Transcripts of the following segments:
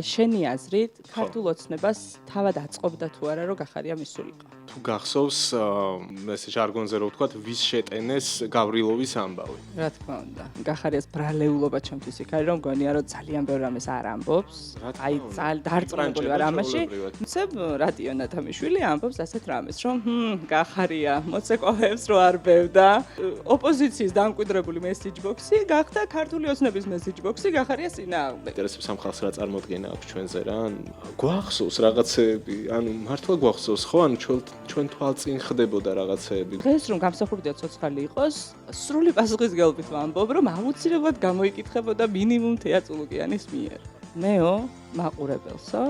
შენი აზრით, ქართულ ოცნებას თავად აწყობდა თუ არა, რომ გახარია მისულიყო? თუ გახსოვს, ეს ჟარგონზე რო ვთქვათ, ვის შეტენეს გავრილოვის ამბავი. რა თქმა უნდა. გახარიას ბრალეულობა ჩემთვის იქ არის, რომ მგონია, რომ ძალიან ბევრ რამეს არ ამბობს. აი, დარწმუნებული ვარ ამაში. მოცემ რადიო ნათამიშვილი ამბობს ასეთ რამეს, რომ გახარია მოცეკვავეებს რო არ ბევდა. ოპოზიციის დამკვიდრებული მესიჯ ბოქსი გახდა ქართული ოცნების მესიჯ ბოქსი გახარიას წინააღმდეგ. ინტერესებს ამ ხალხს რა წარმოდგენა აქვს ჩვენზე რა? გვახსოვს რაღაცეები, ანუ მართლა გვახსოვს ხო? ანუ ჩვენ თვალწინ ხდებოდა რაღაცეები. დღეს რომ გამსახურდია ცოცხალი იყოს, სრული პასუხისგებლობით ვამბობ, რომ აუცილებლად გამოიკითხებოდა მინიმუმ თეატრულუკიანის მიერ. მეო, მაყურებელსო,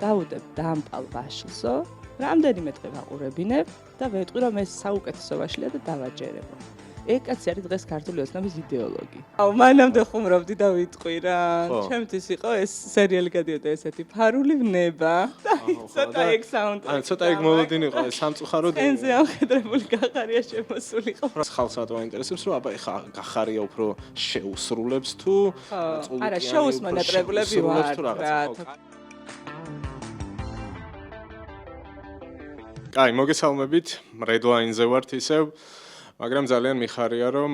დავუდებ დამპალ ვაშლსო, რამდენიმე დღე ვაყურებინებ და ვეტყვი, რომ ეს საუკეთესო ვაშლია და დავაჯერებო. ეგ კაცი არის დღეს ქართული ოცნების იდეოლოგი. აუ, მანამდე ხუმრობდი და ვიტყვი რა. ჩემთვის იყო ეს სერიალი გადიოდა ესეთი ფარული ვნება. ცოტა ეგ საუნდტრეკი. ანუ ცოტა ეგ მოლოდინი იყო სამწუხაროდ. ენზე ამხედრებული გახარია შემოსულიყო. ხალხს რატომ აინტერესებს, რომ აბა ეხა გახარია უფრო შეუსრულებს თუ არა, შოუს მონატრებულები ვარ. კაი, მოგესალმებით. Redline-ზე ვართ ისევ. მაგრამ ძალიან მიხარია, რომ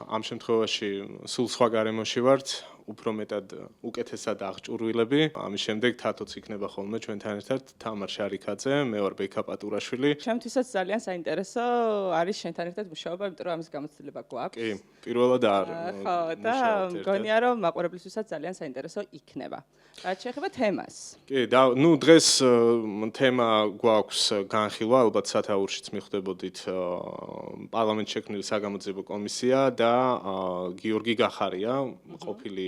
ამ შემთხვევაში სულ სხვა გარემოში ვართ, უფრო მეტად უკეთესად აღჭურვილები. ამის შემდეგ თათოც იქნება ხოლმე ჩვენთან ერთად, თამარ შარიქაძე, მე ვარ ბექა პატურაშვილი. ჩემთვისაც ძალიან საინტერესო არის შენთან ერთად მუშაობა, იმიტომ რომ ამის გამოცდილება გვაქვს. კი, პირველად არ. ხო, და მგონია რომ მაყურებლისთვისაც ძალიან საინტერესო იქნება. რაც შეეხება თემას. კი, და დღეს თემა გვაქვს განხილვა, ალბათ სათაურშიც მიხვდებოდით პარლამენტში შექმნილი საგამოძიებო კომისია და გიორგი გახარია, ყოფილი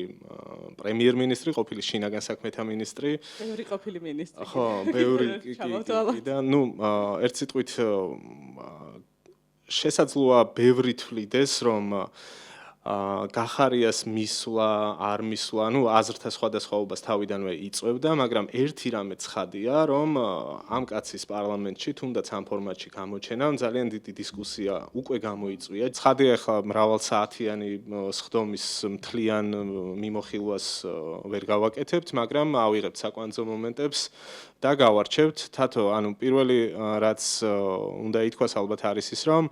პრემიერ-მინისტრი, ყოფილი შინაგან საქმეთა მინისტრი. ბევრი ყოფილი მინისტრი. ხო, ბევრი და ერთ სიტყვით შესაძლოა ბევრი თვლიდეს, რომ გახარიას მისვლა, არ მისვლა, აზრთა სხვადასხვაობას თავიდანვე იწვევდა, მაგრამ ერთი რამე ცხადია, რომ ამ კაცის პარლამენტში, თუნდაც ამ ფორმატში გამოჩენა, ძალიან დიდი დისკუსია უკვე გამოიწვია. ცხადია, ახლა მრავალსაათიანი სხდომის მთლიან მიმოხილვას ვერ გავაკეთებთ, მაგრამ ავიღებთ საკვანძო მომენტებს და გავარჩევთ. თათო, პირველი რაც უნდა ითქვას ალბათ არის ის, რომ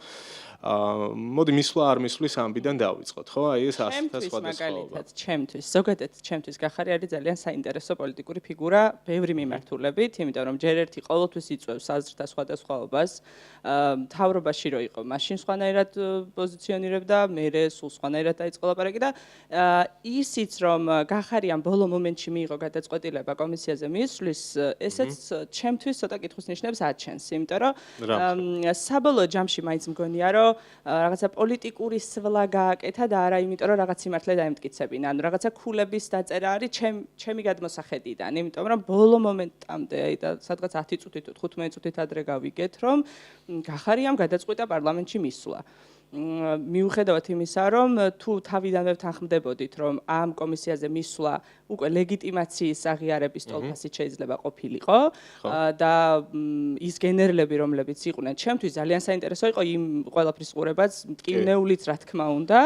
მოდი მისვლა არ მისვლის ამბიდან დავიწყოთ, ხო? აი ეს ასთა სხვადასხვაობა. ჩემთვის, ზოგადად ჩემთვის გახარი არის ძალიან საინტერესო პოლიტიკური ფიგურა, ბევრი მიმართულებით, იმიტომ რომ ჯერ ერთი ყოველთვის იწვევს აზრთა სხვადასხვაობას. მთავრობაში რო იყო, მაშინ სხვანაირად პოზიციონირებდა, მერე სულ სხვანაირად დაიწყო ლაპარაკი და ისიც რომ გახარიამ ბოლო მომენტში მიიღო გადაწყვეტილება კომისიაზე მისვლის, ესეც ჩემთვის ცოტა კითხვის ნიშნებს აჩენს, იმიტომ რომ საბოლოო ჯამში მაინც მგონია რომ რაღაცა პოლიტიკური სვლა გააკეთა და არა იმიტომ რომ რაღაც სიმართლე დაემტკიცებინა. ანუ რაღაცა ქულების დაწერა არის ჩემი გადმოსახედიდან, იმიტომ რომ ბოლო მომენტამდე და სადღაც 10 წუთით, 15 წუთით ადრე გავიგეთ, რომ გახარიამ გადაწყვიტა პარლამენტში მისვლა. მიუხედავად იმისა, რომ თუ თავიდანვე თანხმდებოდით, რომ ამ კომისიაზე მისვლა უკვე ლეგიტიმაციის აღიარების ტოლფასით შეიძლება ყოფილიყო და ის გენერლები, რომლებიც იყვნენ, ჩემთვის ძალიან საინტერესო იყო იმ ყველაფრის ყურებაც, მტკივნეულიც რა თქმა უნდა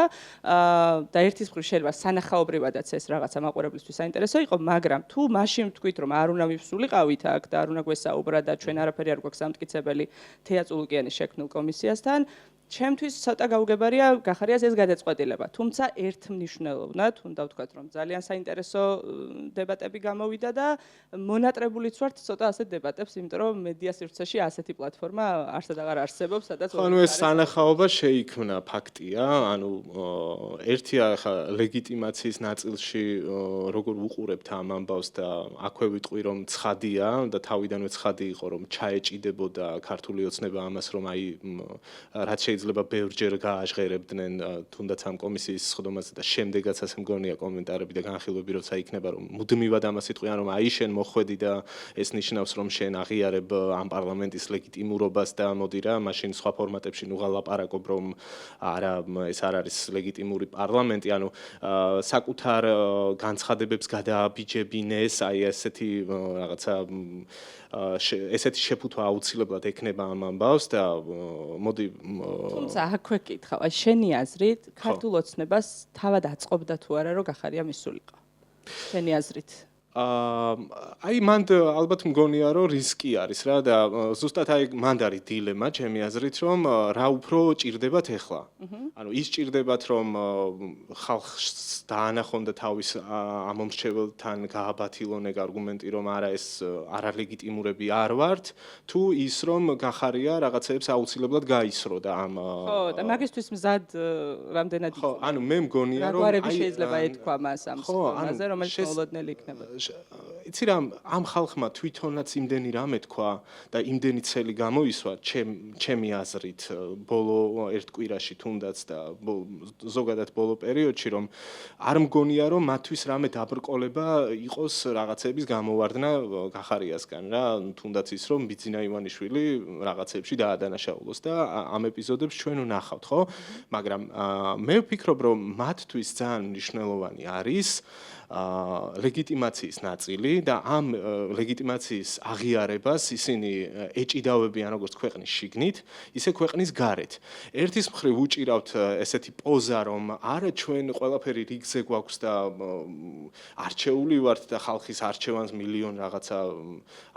და ერთის მხრივ შეიძლება სანახაობრივადაც ეს რაღაცა მაყურებლისთვის საინტერესო იყო, მაგრამ თუ მაშინ ვთქვით, რომ არ უნდა მივსულიყავით აქ და არ უნდა გვესაუბრა და ჩვენ არაფერი არ გვაქვს ამტკიცებელი თეატრულუკიანის შექმნილ კომისიასთან, ჩემთვის ცოტა გაუგებარია გახარიას ეს გადაწყვეტილება, თუმცა ერთმნიშვნელოვნად უნდა ვთქვათ, რომ ძალიან საინტერესო დებატები გამოვიდა და მონატრებულიც ვართ ცოტა ასეთ დებატებს, იმიტომ რომ მედია სივრცეში ასეთი პლატფორმა არსად აღარ არსებობს, სადაც ეს სანახაობა შეიქმნა, ფაქტია, ერთია ხა ლეგიტიმაციის ნაწილში როგორ უყურებთ ამ ამბავს და აქვე ვიტყვი, რომ ცხადია და თავიდანვე ცხადი იყო, რომ ჩაეჭიდებოდა ქართული ოცნება ამას, რომ აი რაც შეიძლება ბევრჯერ გააჟღერებდნენ თუნდაც ამ კომისიის სხდომაზე და შემდეგაც ასე მგონია კომენტარები და განხილვები როცა იქნება რომ მუდმივად ამას იტყვიან რომ აი შენ მოხვედი და ეს ნიშნავს რომ შენ აღიარებ ამ პარლამენტის ლეგიტიმურობას და მოდი რა მაშინ სხვა ფორმატებში ვალაპარაკობ რომ არა ეს არ არის ლეგიტიმური პარლამენტი საკუთარ განცხადებებს გადააბიჯებინეს აი ესეთი რაღაცა ესეთი შეფუთვა აუცილებლად ექნება ამ ამბავს და მოდი თუმცა აქვე კითხავ, შენი აზრით, ქართულ ოცნებას თავად აწყობდა თუ არა, რომ გახარია მისულიყო? შენი აზრით? აი მან ალბათ მგონია რომ რისკი არის რა და ზუსტად აი მან არის დილემა ჩემი აზრით რომ რა უფრო ჭირდებათ ახლა. ანუ ის ჭირდებათ რომ ხალხს დაანახონ და თავის ამომრჩეველთან გააბათილონ ეგ არგუმენტი რომ არა ეს არალეგიტიმურები არ ვართ თუ ის რომ გახარია რაღაცებს აუცილებლად გაისრო და ამ ხო და მაგისთვის მზად რამდენად ხო ანუ მე მგონია რომ აი შეიძლება ეთქვა მას ამ სიტყვაზე რომელიც მოულოდნელი იქნება. იცი რა ამ ხალხმა თვითონაც იმდენი რამე თქვა და იმდენი ცელი გამოისვა ჩემი აზრით ბოლო ერთ კვირაში თუნდაც და ზოგადად ბოლო პერიოდში რომ არ მგონია რომ მათთვის რამე დაბრკოლება იყოს რაღაცების გამოვარდნა გახარიასგან რა თუნდაც ის რომ ბიძინა ივანიშვილი რაღაცებში დაადანაშაულოს და ამ ეპიზოდებს ჩვენ ვნახავთ ხო მაგრამ მე ვფიქრობ რომ მათთვის ძალიან მნიშვნელოვანი არის ლეგიტიმაციის ნაწილი და ამ ლეგიტიმაციის აღიარებას ისინი ეჭიდავებიან როგორც ქვეყნის შიგნით, ისე ქვეყნის გარეთ. ერთის მხრივ უჭირავთ ესეთი პოზა, რომ არა ჩვენ ყველაფერი რიგზე გვაქვს და არჩეული ვართ და ხალხის არჩევანს მილიონ რაღაცა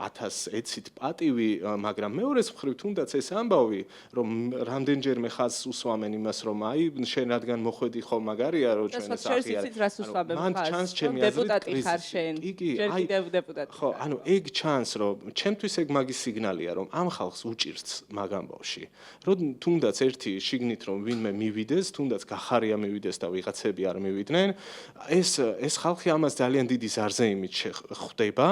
1000 ეცით პატივი, მაგრამ მეორეს მხრივ თუნდაც ეს ამბავი, რომ რამდენჯერმე ხაზს უსვამენ იმას, რომ აი შენ რადგან მოხვედი ხო მაგარია რომ ჩვენ ეს აღიარებთ. მან ჩანს ჩემი აზრით დეპუტატი ხარ შენ. ჯერ კიდევ დეპუტატი. ხო, ანუ ეგ ჩანს რომ ჩემთვის ეგ მაგის სიგნალია რომ ამ ხალხს უჭირს მაგ ამბავში. რომ თუნდაც ერთი შიგნით რომ ვინმე მივიდეს, თუნდაც გახარია მივიდეს და ვიღაცები არ მივიდნენ, ეს ხალხი ამას ძალიან დიდი ზარზეიმით ხვდება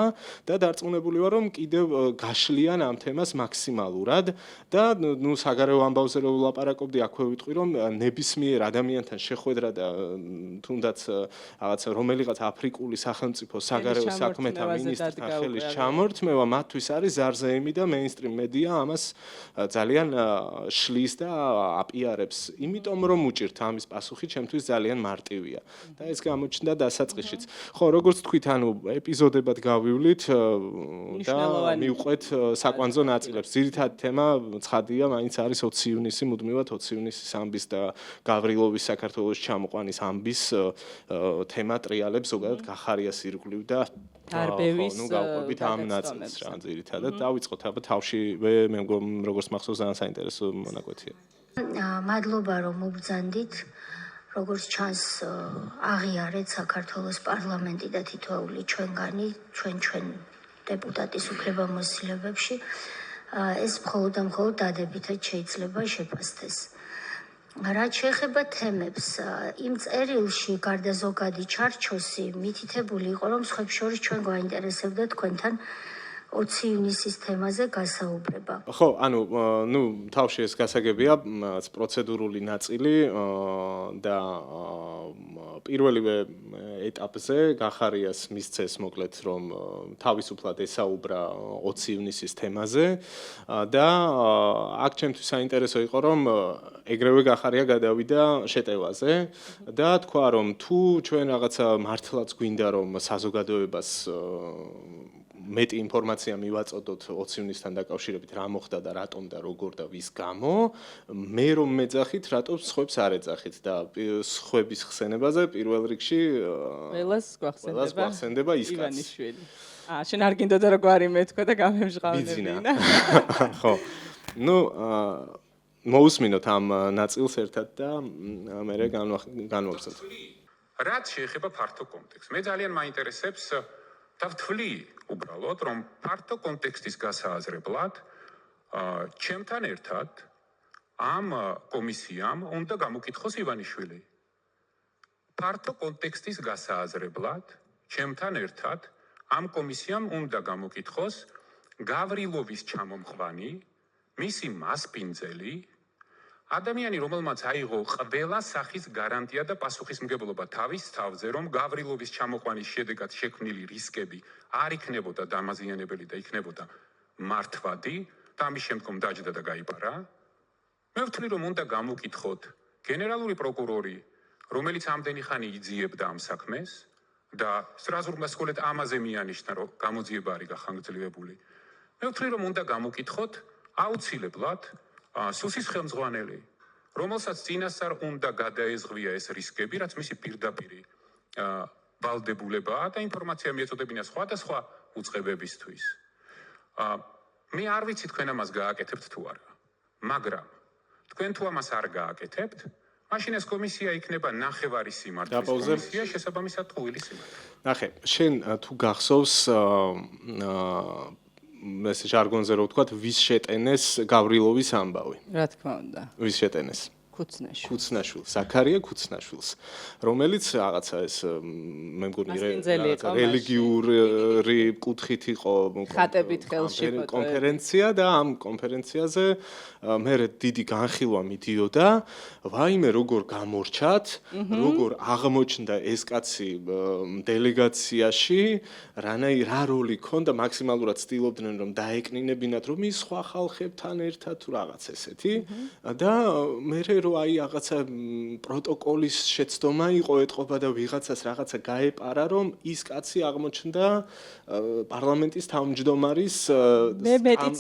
და დარწმუნებული ვარ რომ კიდევ გაშლიან ამ თემას მაქსიმალურად და ნუ საგარეო ამბავზე რო ვლაპარაკობდი, აქვე ვიტყვი რომ ნებისმიერ ადამიანთან შეხვედრა და თუნდაც რაღაცა რომელიღაც აფრიკული სახელმწიფო საგარეო საქმეთა მინისტრთან ხელის ჩამორთმევა მათთვის არის ზარზეიმი და მეინსტრიმ მედია ამას ძალიან შლის და აპიარებს. იმიტომ რომ უჭირთ ამის პასუხი ჩემთვის ძალიან მარტივია და ეს გამოჩნდა დასაწყისშიც. ხო, როგორც თქვით, ანუ ეპიზოდებად გავივლით და მივყვეთ საკვანძო ნაწილებს. ძირითადი თემა ცხადია, მაინც არის 20 ივნისი, მუდმივად 20 ივნისის ამბის და გავრილოვის საქართველოს ჩამოყვანის ამბის თემა ტრიალებს ზოგადად გახარიას ირგვლივ და არბევის ნუ გავყვებით ამ ნაწილს რა ძირითადად დავიწყოთ აბა თავშივე მე მგონი როგორც მახსოვს ძალიან საინტერესო მონაკვეთია. მადლობა რომ მობრძანდით. როგორც ჩანს აღიარეთ საქართველოს პარლამენტი და თითოეული ჩვენგანი ჩვენ დეპუტატის უფლებამოსილებებში ეს მხოლოდ და მხოლოდ დადებითად შეიძლება შეფასდეს. რაც შეეხება თემებს, იმ წერილში გარდა ზოგადი ჩარჩოსი მითითებული იყო, რომ სხვებს შორის ჩვენ გვაინტერესებდა თქვენთან 20 ივნისის თემაზე გასაუბრება. ხო, ანუ ნუ თავში ეს გასაგებია, პროცედურული ნაწილი და პირველივე ეტაპზე გახარიას მისცეს მოკლედ რომ თავისუფლად ესაუბრა 20 ივნისის თემაზე და აქ ჩემთვის საინტერესო იყო რომ ეგრევე გახარია გადავიდა შეტევაზე და თქვა რომ თუ ჩვენ რაღაცა მართლაც გვინდა რომ საზოგადოებას მეტი ინფორმაცია მივაწოდოთ 20 ივნისთან დაკავშირებით რა მოხდა და რატომ და როგორ და ვის გამო მე რომ მეძახით რატომ სხვებს არ ეძახით და სხვების ხსენებაზე პირველ რიგში ყველას გვახსენდება ის კაცი ივანიშვილი. შენ არ გინდოდა რომ გვარი მეთქვა და გამემჟღავნებინა. ხო. ნუ მოусმინოთ ამ ნაწილს ერთად და მე განვაგრძელოთ. რაც შეეხება ფართო კონტექსტს. მე ძალიან მაინტერესებს დავთვლი უბრალოდ რომ ფართო კონტექსტის გასააზრებლად ჩემთან ერთად ამ კომისიამ უნდა გამოკითხოს ივანიშვილი. ფართო კონტექსტის გასააზრებლად ჩემთან ერთად ამ კომისიამ უნდა გამოკითხოს გავრილოვის ჩამომხვანი, მისი მასპინძელი, ადამიანი, რომელმაც აიღო ყველა სახის გარანტია და პასუხისმგებლობა თავის თავზე, რომ გავრილოვის ჩამოყვანის შედეგად შექმნილი რისკები არ იქნებოდა დამაზიანებელი და იქნებოდა მართვადი და ამის შემდგომ დაჯდა და გაიპარა. მე ვთვლი, რომ უნდა გამოკითხოთ გენერალური პროკურორი, რომელიც ამდენი ხანი იძიებდა ამ საქმეს და სრაზურ მასკოლეთ ამაზე მიანიშნა, რომ გამოძიება არის გახანგრძლივებული. მე ვთვლი, რომ უნდა გამოკითხოთ აუცილებლად სუსის ხელმძღვანელი, რომელსაც წინასწარ უნდა გადაეზღვია ეს რისკები, რაც მისი პირდაპირი ვალდებულებაა და ინფორმაცია მიეწოდებინა სხვადასხვა უწყებებისთვის. მე არ ვიცი თქვენ ამას გააკეთებთ თუ არა, მაგრამ თქვენ თუ ამას არ გააკეთებთ, მაშინ ეს კომისია იქნება ნახევარი სიმართლის კომისია, შესაბამისად ტყუილი სიმართლე. ნახე, შენ თუ გახსოვს ეს ჟარგონზე რო ვთქვათ, ვის შეტენეს გავრილოვის ამბავი. რა თქმა უნდა. ვის შეტენეს? ქუცნაშვილს, ზაქარია ქუცნაშვილს, რომელიც რაღაცა ეს მე მგონი რელიგიური კუთხით იყო ხატებით ხელში კონფერენცია და ამ კონფერენციაზე მე დიდი განხილვა მიდიოდა, ვაიმე როგორ გამორჩათ, როგორ აღმოჩნდა ეს კაცი დელეგაციაში, რა როლი ქონდა, მაქსიმალურად ცდილობდნენ რომ დაეკნინებინათ რომ ის სხვა ხალხებთან ერთად თუ რაღაც ესეთი და მე აი რაღაცა პროტოკოლის შეცდომა იყო ეთყობა და ვიღაცას რაღაცა გაეპარა რომ ის კაცი აღმოჩნდა პარლამენტის თავმჯდომარის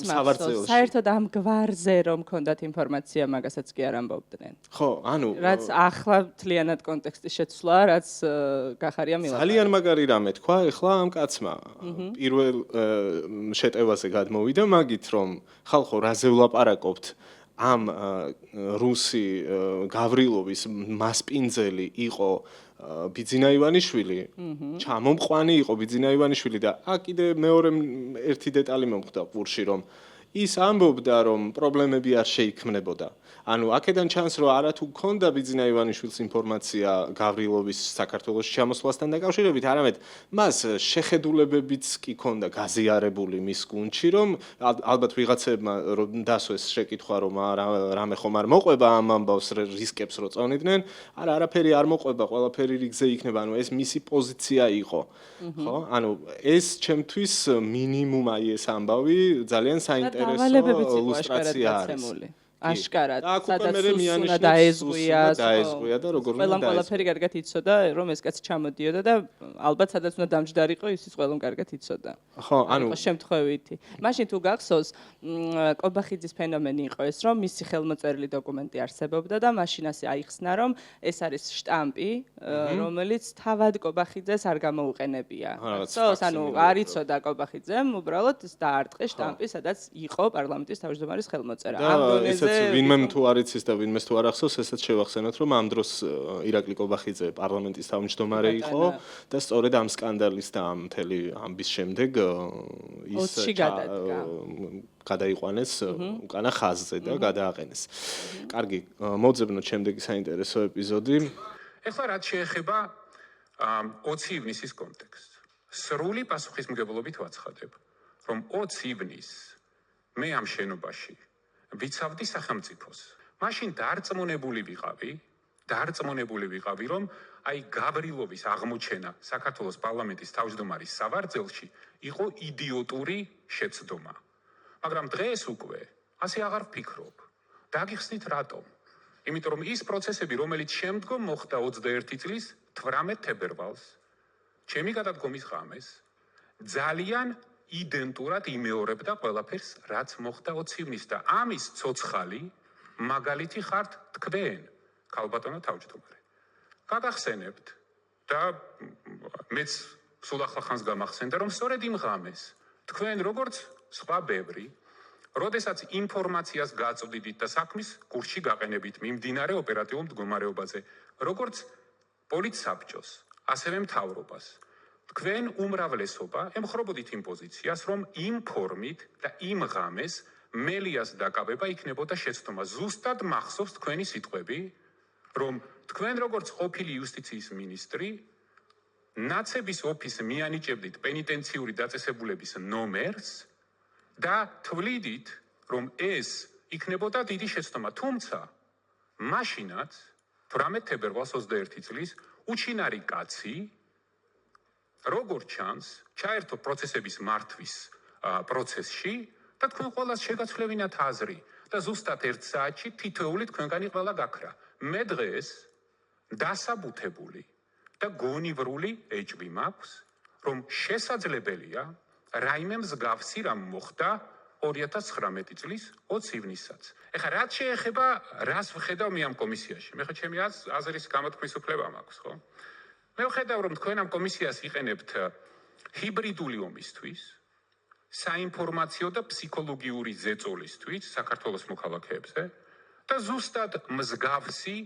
სავარძელში. საერთოდ ამ გვარზე რომ ქონდათ ინფორმაცია მაგასაც კი არ ამბობდნენ. ხო, ანუ რაც ახლა თლიანად კონტექსტის შეცვლა, რაც გახარია მილაპარაკა. ძალიან მაგარი რამე თქვა ეხლა ამ კაცმა. პირველ შეტევაზე გადმოვიდა მაგით რომ ხალხო რაზე ვლაპარაკობთ ამ რუსი გავრილოვის მასპინძელი იყო ბიძინა ივანიშვილი, ჩამომყვანი იყო ბიძინა ივანიშვილი და კიდე მეორე ერთი დეტალი მომხდა ყურში რომ ის ამბობდა რომ პრობლემები არ შეიქმნებოდა. ანუ აქედან ჩანს რომ არათუ გქონდა ბიძინა ივანიშვილის ინფორმაცია გავრილოვის საქართველოში ჩამოსვლასთან დაკავშირებით, არამედ მას შეხედულებებიც კი ქონდა გაზიარებული მის გუნდში, რომ ალბათ ვიღაცებმა რომ დასვეს შეკითხვა რომ რამე ხომ არ მოყვება ამ ამბავს რისკებს რო წონიდნენ, არაფერი არ მოყვება, ყველაფერი რიგზე იქნება, ანუ ეს მისი პოზიცია იყო. ხო? ანუ ეს ჩემთვის მინიმუმ აი ეს ამბავი ძალიან საინტერესო ილუსტრაცია არის. აშკარად, სადაც უნდა დაეზღვია და როგორ უნდა დაეზღვია. ყველაფერი კარგად იცოდა, რომ ეს კაცი ჩამოდიოდა და ალბათ სადაც უნდა დამჯდარიყო, ისიც ყველამ კარგად იცოდა. ხო, ანუ შემთხვევითი. მაშინ თუ გახსოვს, კობახიძის ფენომენი იყო ეს, რომ მისი ხელმოწერილი დოკუმენტი არსებობდა და მაშინ ასე აიხსნა, რომ ეს არის შტამპი, რომელიც თავად კობახიძეს არ გამოუყენებია. ხოს, ანუ არ იცოდა კობახიძემ, უბრალოდ დაარტყეს შტამპი, სადაც იყო პარლამენტის თავმჯდომარის ხელმოწერა. ამ დონეზე ვინმე თუ არ იცის და ვინმეს თუ არ ახსოვს, ესაც შევახსენოთ, რომ ამ დროს ირაკლი კობახიძე პარლამენტის თავმჯდომარე იყო და სწორედ ამ სკანდალის და ამ მთელი ამბის შემდეგ ის გადაიყვანეს უკანა ხაზზე და გადააყენეს. კარგი, მოძებნოთ შემდეგი საინტერესო ეპიზოდი. ეხლა რაც შეეხება 20 ივნისის კონტექსტს. სრული პასუხისმგებლობით ვაცხადებ, რომ 20 ივნის მე ამ შენობაში ვიცავდი სახელმწიფოს. მაშინ დარწმუნებული ვიყავი, რომ აი გავრილოვის აღმოჩენა საქართველოს პარლამენტის თავმჯდომარის სავარძელში იყო იდიოტური შეცდომა. მაგრამ დღეს უკვე ასე აღარ ვფიქრობ. დაგიხსნით რატომ? იმიტომ რომ ის პროცესები, რომელიც შემდგომ მოხდა 21 წლის 18 თებერვალს, ჩემი გადადგომის ღამეს, ძალიან იდენტურად იმეორებდა ყველაფერს, რაც მოხდა 20 ივნის და ამის ცოცხალი მაგალითი ხართ თქვენ, ქალბატონო თავმჯდომარე. გაგახსენებთ და მეც სულ ახლა ხანს გამახსენდა, რომ სწორედ იმ ღამეს თქვენ როგორც სხვა ბევრი, როდესაც ინფორმაციას გაწვდიდით და საქმის კურსში გაყენებით მიმდინარე ოპერატიულ მდგომარეობაზე, როგორც პოლიცსაბჭოს, ასევე მთავრობას, თქვენ უმრავლესობა ემხრობოდით იმ პოზიციას, რომ იმ ფორმით და იმ ღამეს მელიას დაკავება იქნებოდა შეცდომა. ზუსტად მახსოვს თქვენი სიტყვები, რომ თქვენ როგორც ყოფილი იუსტიციის მინისტრი, ნაცების ოფისს მიანიჭებდით პენიტენციური დაწესებულების ნომერს და თვლიდით, რომ ეს იქნებოდა დიდი შეცდომა. თუმცა, მაშინაც 18 თებერვალს 21 წლის უჩინარი კაცი როგორც ჩანს, ჩაერთო პროცესების მართვის პროცესში და თქვენ ყველას შეგაცვლევინათ აზრი და ზუსტად 1 საათში თითოეული თქვენგანი ყველა გაქრა. მე დღეს დასაბუთებული და გონივრული ეჭვი მაქვს, რომ შესაძლებელია რაიმე მსგავსი რამ მოხდა 2019 წლის 20 ივნისაც. ეხლა რაც შეეხება, რას ვხედავ მე ამ კომისიაში? მე ხო ჩემი აზრის გამოთქმის უფლება მაქვს, ხო? მე ვხედავ რომ თქვენ ამ კომისიას იყენებთ ჰიბრიდული ომისთვის, საინფორმაციო და ფსიქოლოგიური ზეწოლისთვის საქართველოს მოქალაქეებზე და ზუსტად მსგავსი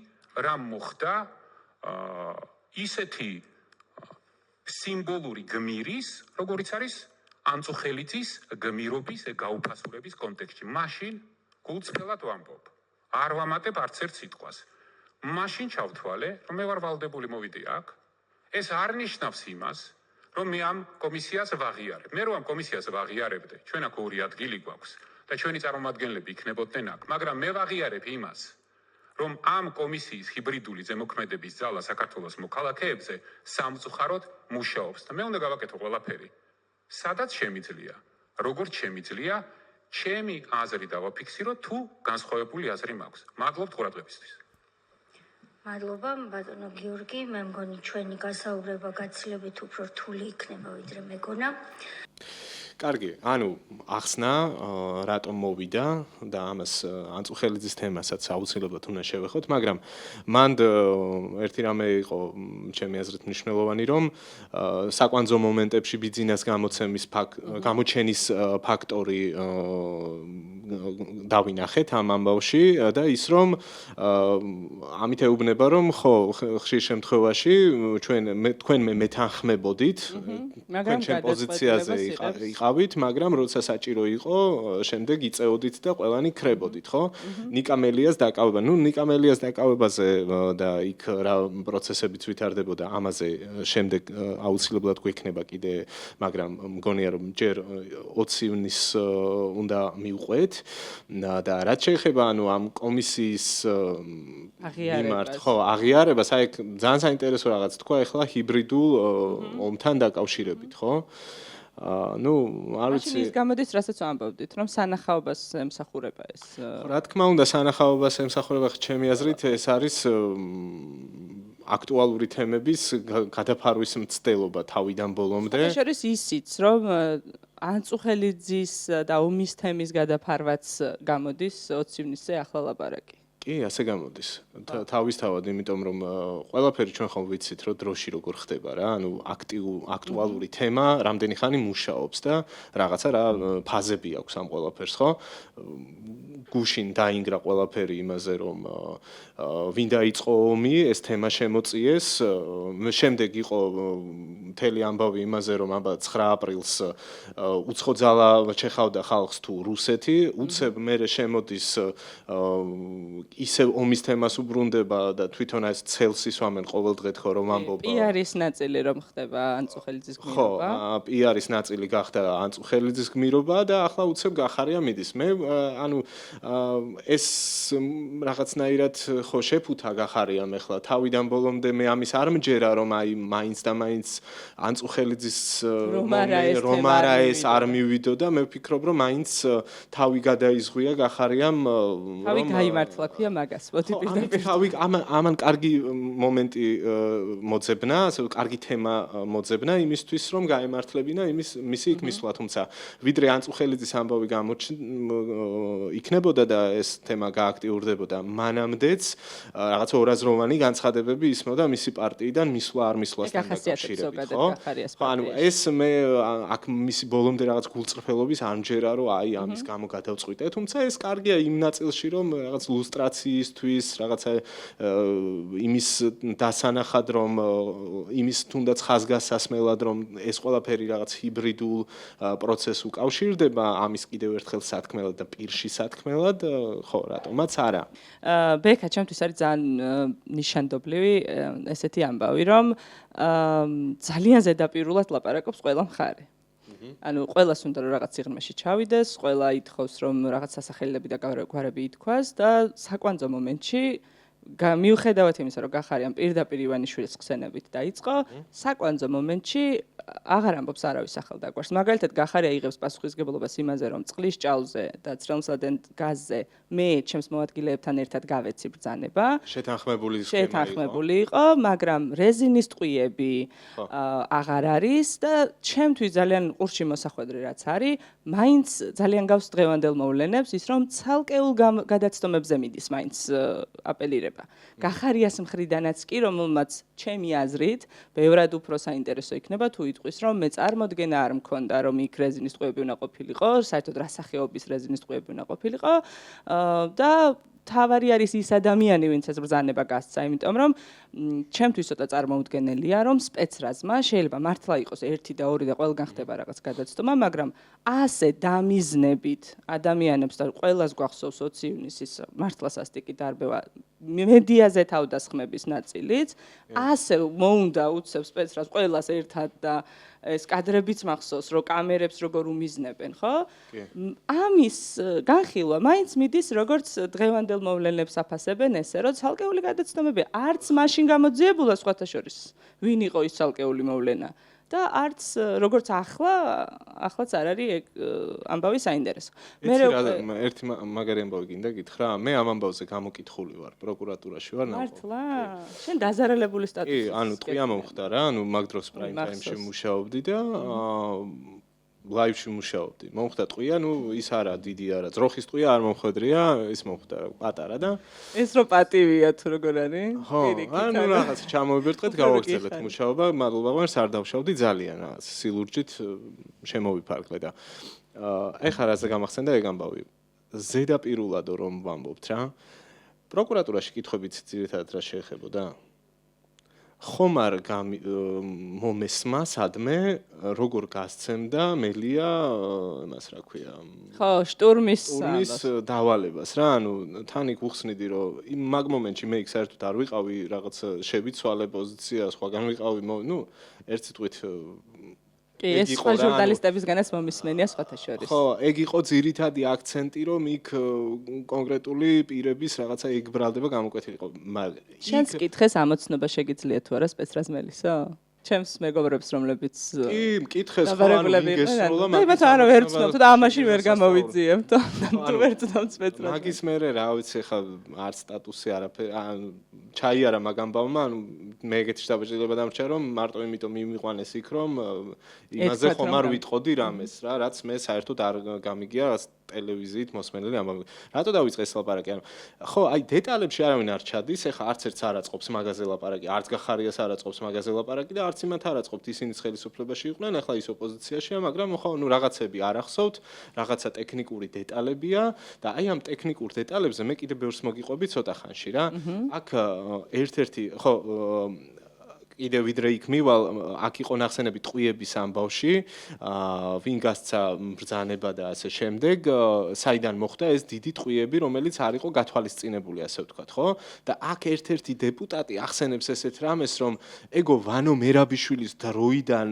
რამ მოხდა ისეთი სიმბოლური გმირის, როგორიც არის ანწუხელიძის გმირობის გაუფასურების კონტექსტში. მაშინ გულწრფელად ვამბობ, არ ვამატებ არც ერთ სიტყვას. მაშინ ჩავთვალე, რომ მე ვარ ვალდებული მოვიდე აქ. ეს არ ნიშნავს იმას, რომ მე ამ კომისიას ვაღიარებ. მე რომ ამ კომისიას ვაღიარებდე, ჩვენ აქ ორი ადგილი გვაქვს და ჩვენი წარმომადგენლები იქნებოდნენ აქ, მაგრამ მე ვაღიარებ იმას, რომ ამ კომისიის ჰიბრიდული ზემოქმედების ძალა საქართველოს მოქალაქეებზე სამწუხაროდ მუშაობს და მე უნდა გავაკეთო ყველაფერი. სადაც შემიძლია, როგორც შემიძლია, ჩემი აზრი დავაფიქსირო, თუ განსხვავებული აზრი მაქვს. მადლობთ ყურადღებისთვის. მადლობა, ბატონო გიორგი, მე მგონი ჩვენი გასაუბრება გაცილებით უფრო რთული იქნება, ვიდრე მეგონა. კარგი, ანუ ახსნა რატომ მოვიდა და ამას ანწუხელიძის თემასაც აუცილებლად უნდა შევეხოთ, მაგრამ მანდ ერთი რამე იყო ჩემი აზრით მნიშვნელოვანი, რომ საკვანძო მომენტებში ბიძინას გამოჩენის ფაქტორი დავინახეთ ამ ამბავში და ის რომ ამით ეუბნება რომ ხო ხშირ შემთხვევაში თქვენ მეთანხმებოდით თქვენ ჩემ პოზიციაზე იყავით, მაგრამ როცა საჭირო იყო, შემდეგ იწეოდით და ყველანი ქრებოდით, ხო? ნიკამელიას დაკავება. ნიკამელიას დაკავებაზე და იქ რა პროცესებიც ვითარდებოდა, ამაზე შემდეგ აუცილებლად გვექნება კიდე, მაგრამ მგონია რომ ჯერ 20 ივნისს უნდა მივყვეთ და რაც შეეხება ანუ ამ კომისიის მიმართ, ხო, აღიარებას, აი ძალიან საინტერესო რაღაც თქვა ახლა ჰიბრიდულ ომთან დაკავშირებით, ხო? არ ვიცი. ის გამოდის, რასაც ამბობდით, რომ სანახაობას ემსახურება ეს. რა თქმა უნდა, სანახაობას ემსახურება, ჩემი აზრით, ეს არის აქტუალური თემების გადაფარვის მცდელობა თავიდან ბოლომდე. შორის ისიც, რომ ანწუხელიძის და ომის თემის გადაფარვაც გამოდის 20 ივნისზე ახლა ლაპარაკი. კი, ასე გამოდის. თავისთავად, იმიტომ რომ ყველაფერი ჩვენ ხომ ვიცით, რომ დროში როგორ ხდება რა, ანუ აქტუალური თემა რამდენი ხანი მუშაობს და რაღაცა რა ფაზები აქვს ამ ყველაფერს, ხო? გუშინ დაინგრა ყველაფერი იმაზე, რომ ვინ დაიწყო ომი, ეს თემა შემოწიეს, შემდეგ იყო მთელი ამბავი იმაზე, რომ აბა 9 აპრილს უცხო ძალა ჩეხავდა ხალხს თუ რუსეთი, უცებ მერე შემოდის ისევ ომის თემას უბრუნდება და თვითონ ეს ცელს ისვამენ ყოველდღეთ ხო რომ ამბობ პიარის ნაწილი რომ ხდება ანწუხელიძის გმირობა. ხო, პიარის ნაწილი გახდა ანწუხელიძის გმირობა და ახლა უცებ გახარია მიდის. მე ანუ ეს რაღაცნაირად ხო შეფუთა გახარიამ ახლა თავიდან ბოლომდე მე ამის არ მჯერა რომ აი მაინც და მაინც ანწუხელიძის რომ არა ეს არ მივიდო და მე ვფიქრობ რომ მაინც თავი გადაიზღვია გახარიამ თავი გაიმართლა ქვია მაგას მოდი პირდაპირ თავი ამან კარგი მომენტი მოძებნა ასე კარგი თემა მოძებნა იმისთვის რომ გაემართლებინა მისი იქ მისვლა თუმცა ვიდრე ანწუხელიძის ამბავი იქნებოდა და ეს თემა გააქტიურდებოდა მანამდეც რაღაც ორაზროვანი განცხადებები ისმოდა მისი პარტიიდან მისვლა არ მისვლასთან დაკავშირებით ხო ანუ ეს მე აქ მისი ბოლომდე რაღაც გულწრფელობის არ მჯერა რომ აი ამის გამო გადავწყვიტე თუმცა ეს კარგია იმ ნაწილში რომ რაღაც ლუსტრაციისთვის რაღაცა იმის დასანახად რომ იმის თუნდაც ხაზგასასმელად რომ ეს ყველაფერი რაღაც ჰიბრიდულ პროცესს უკავშირდება ამის კიდევ ერთხელ სათქმელად და პირში სათქმელად ხო რატომაც არა ბექა ჩემთვის არის ძალიან ნიშანდობლივი ესეთი ამბავი რომ ძალიან ზედაპირულად ლაპარაკობს ყველა მხარე ანუ ყველას უნდა რომ რაღაც სიღრმეში ჩავიდეს, ყველა ითხოვს რომ რაღაც სასახელები და გვარები ითქვას და საკვანძო მომენტში მიუხედავად იმისა, რომ გახარიამ პირდაპირ ივანიშვილის ხსენებით დაიწყო, საკვანძო მომენტში აღარ ამბობს არავის სახელდაგვარს. მაგალითად, გახარია იღებს პასუხისმგებლობას იმაზე, რომ წყლის ჭაუზე და ცრემლსადენ გაზზე მე ჩემს მოადგილეებთან ერთად გავეცი ბრძანება. შეთანხმებული იყო, მაგრამ რეზინის ტყვიები აღარ არის და ჩემთვის ძალიან ყურში მოსახვედრი რაც არის, მაინც ძალიან გავს დღევანდელ მოვლენებს ის, რომ ცალკეულ გადაცდომებზე მიდის მაინც აპელირება. იქნება. გახარიას მხრიდანაც კი, რომელმაც ჩემი აზრით, ბევრად უფრო საინტერესო იქნება თუ იტყვის, რომ მე წარმოდგენა არ მქონდა, რომ იქ რეზინის ტყვეები უნდა ყოფილიყო, საერთოდ რა სახეობის რეზინის ტყვეები უნდა ყოფილიყო და თავარი არის ის ადამიანი, ვინც ეს ბრძანება გასცა, იმიტომ რომ ჩემთვის ცოტა წარმოუდგენელია, რომ სპეცრაზმა შეიძლება მართლა იყოს 1 და 2 და ყველგან ხდება რაღაც გადაცდომა, მაგრამ ასე დამიზნებით ადამიანებს და ყველას გვახსოვს 20 ივნისის მართლა სასტიკი დარბევა მედიაზე თავდასხმების ნაწილიც, ასე მოუნდა უცებ სპეცრაზ ყველას ერთად და ეს კადრებიც მახსოვს, რომ კამერებს როგორ უმიზნებენ, ხო? ამის განხილვა მაინც მიდის როგორც დღევანდელ მოვლენებს აფასებენ ესე, რომ ცალკეული გადაცდომები არც მაშინ გამოძიებულა სხვათა შორის, ვინ იყო ის ცალკეული მოვლენა და არც როგორც ახლაც არ არის ეგ ამბავი საინტერესო. ერთი მაგარი ამბავი გინდა გითხრა, მე ამ ამბავზე გამოკითხული ვარ, პროკურატურაში ვარ ნაყოფ. მართლა? შენ დაზარალებული სტატუსი. კი, ანუ ტყვია მომხდა რა, ანუ მაგ დროს პრაიმ ტაიმში მუშაობდი და ლაივში მუშაობდი. მომხდა ტყვია, ნუ ის არა დიდი არა, ძროხის ტყვია არ მომხვედრია, ის მომხდა პატარა და ეს რო პატივია თუ როგორ არის? ხო, ანუ რაღაც ჩამოვიბერტყეთ, გავაგრძელებთ მუშაობა, მადლობა, მაგრამ არ დავშავდი ძალიან რაღაც სილურჯით შემოვიფარგლე და ეხლა რაზე გამახსენდა ეგ ამბავი. ზედაპირულად რომ ვამბობთ რა. პროკურატურაში კითხვებით ძირითადად რა შეეხებოდა? ხომ არ მომესმა სადმე როგორ გასცემდა მელია იმას რა ქვია ხო შტურმის დავალებას რა ანუ თან იქ უხსნიდი რომ მაგ მომენტში მე იქ საერთოდ არ ვიყავი რაღაც შევიცვალე პოზიცია სხვაგან ვიყავი ნუ ერთ სიტყვით კი ეს სხვა ჟურნალისტებისგანაც მომისმენია სხვათა შორის ხო ეგ იყო ძირითადი აქცენტი რომ იქ კონკრეტული პირების რაღაცა ეგ ბრალდება გამოკვეთილიყო მაგრამ შენს კითხეს ამოცნობა შეგიძლია თუ არა სპეცრაზმელისო ჩემს მეგობრებს რომლებიც კი მკითხეს ხო ანუ გესროლა მაგრამ არა ვერ ვცნობ და ამაში ვერ გამოვიძიებთ თუ ვერ ვცნობ სპეცრაზმელს მაგის მერე რა ვიცი ხა არც სტატუსი არაფერი ჩაიარა მაგ ამბავმა ანუ მე ეგეთი შტაბეჭდილება დამრჩა რომ მარტო იმიტომ მიმიყვანეს იქ რომ იმაზე ხომ არ ვიტყოდი რამეს რა რაც მე საერთოდ არ გამიგია ტელევიზიით მოსმენელი ამბავი რატო დავიწყე ეს ლაპარაკი ანუ ხო აი დეტალებში არავინ არ ჩადის ეხა არც ერთს არ აწყობს მაგაზე ლაპარაკი არც გახარიას არ აწყობს მაგაზე ლაპარაკი და არც იმათ არ აწყობთ ისინი ხელისუფლებაში იყვნენ ახლა ის ოპოზიციაშია მაგრამ ხო ნუ რაღაცები არ ახსოვთ რაღაცა ტექნიკური დეტალებია და აი ამ ტექნიკურ დეტალებზე მე კიდე ბევრს მოგიყვები ცოტა ხანში რა აქ ერთ-ერთი ხო კიდე ვიდრე იქ მივალ აქ იყო ნახსენები ტყვიების ამბავში ვინ გასცა ბრძანება და ასე შემდეგ საიდან მოხდა ეს დიდი ტყვიები რომელიც არ იყო გათვალისწინებული ასე ვთქვათ ხო და აქ ერთ-ერთი დეპუტატი ახსენებს ესეთ რამეს რომ ეგო ვანო მერაბიშვილის დროიდან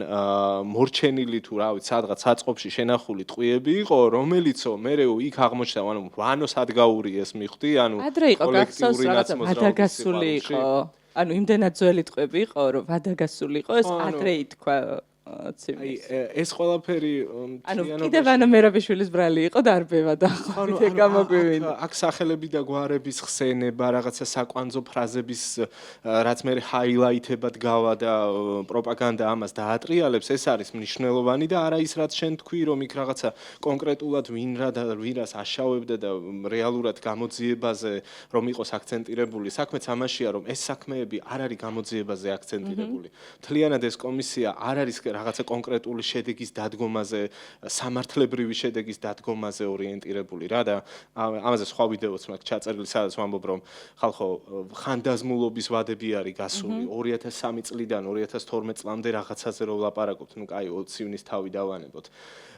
მორჩენილი თუ რა ვიცი სადღაც საწყობში შენახული ტყვიები იყო რომელიცო მერეო იქ აღმოჩნდა ანუ ვანო სადგაური ეს მიხვდი ანუ ადრე იყო გახსოვს რაღაცა ვადაგასული იყო ანუ იმდენად ძველი ტყვები იყო რომ ვადაგასული იყო ეს ადრე ითქვა აი ეს ყველაფერი ანუ კიდევ ანა მერაბიშვილის ბრალი იყო დარბევა და ხო გამოგვივიდა აქ სახელები და გვარების ხსენება რაღაცა საკვანძო ფრაზების რაც მე ჰაილაითებად გავა და პროპაგანდა ამას დაატრიალებს ეს არის მნიშვნელოვანი და არა ის რაც შენ თქვი რომ იქ რაღაცა კონკრეტულად ვინ რა და ვირას აშავებდა და რეალურად გამოძიებაზე რომ იყოს აქცენტირებული საქმეც ამაშია რომ ეს საქმეები არ არის გამოძიებაზე აქცენტირებული მთლიანად ეს კომისია არ არის რაღაცა კონკრეტული შედეგის დადგომაზე, სამართლებრივი შედეგის დადგომაზე ორიენტირებული რა და ამაზე სხვა ვიდეოც მაქვს ჩაწერილი, სადაც ვამბობ რომ ხალხო ხანდაზმულობის ვადები არის გასული 2003 წლიდან 2012 წლამდე რაღაცაზე რო ვლაპარაკობთ, ნუ კაი 20 ივნის თავი დავანებოთ.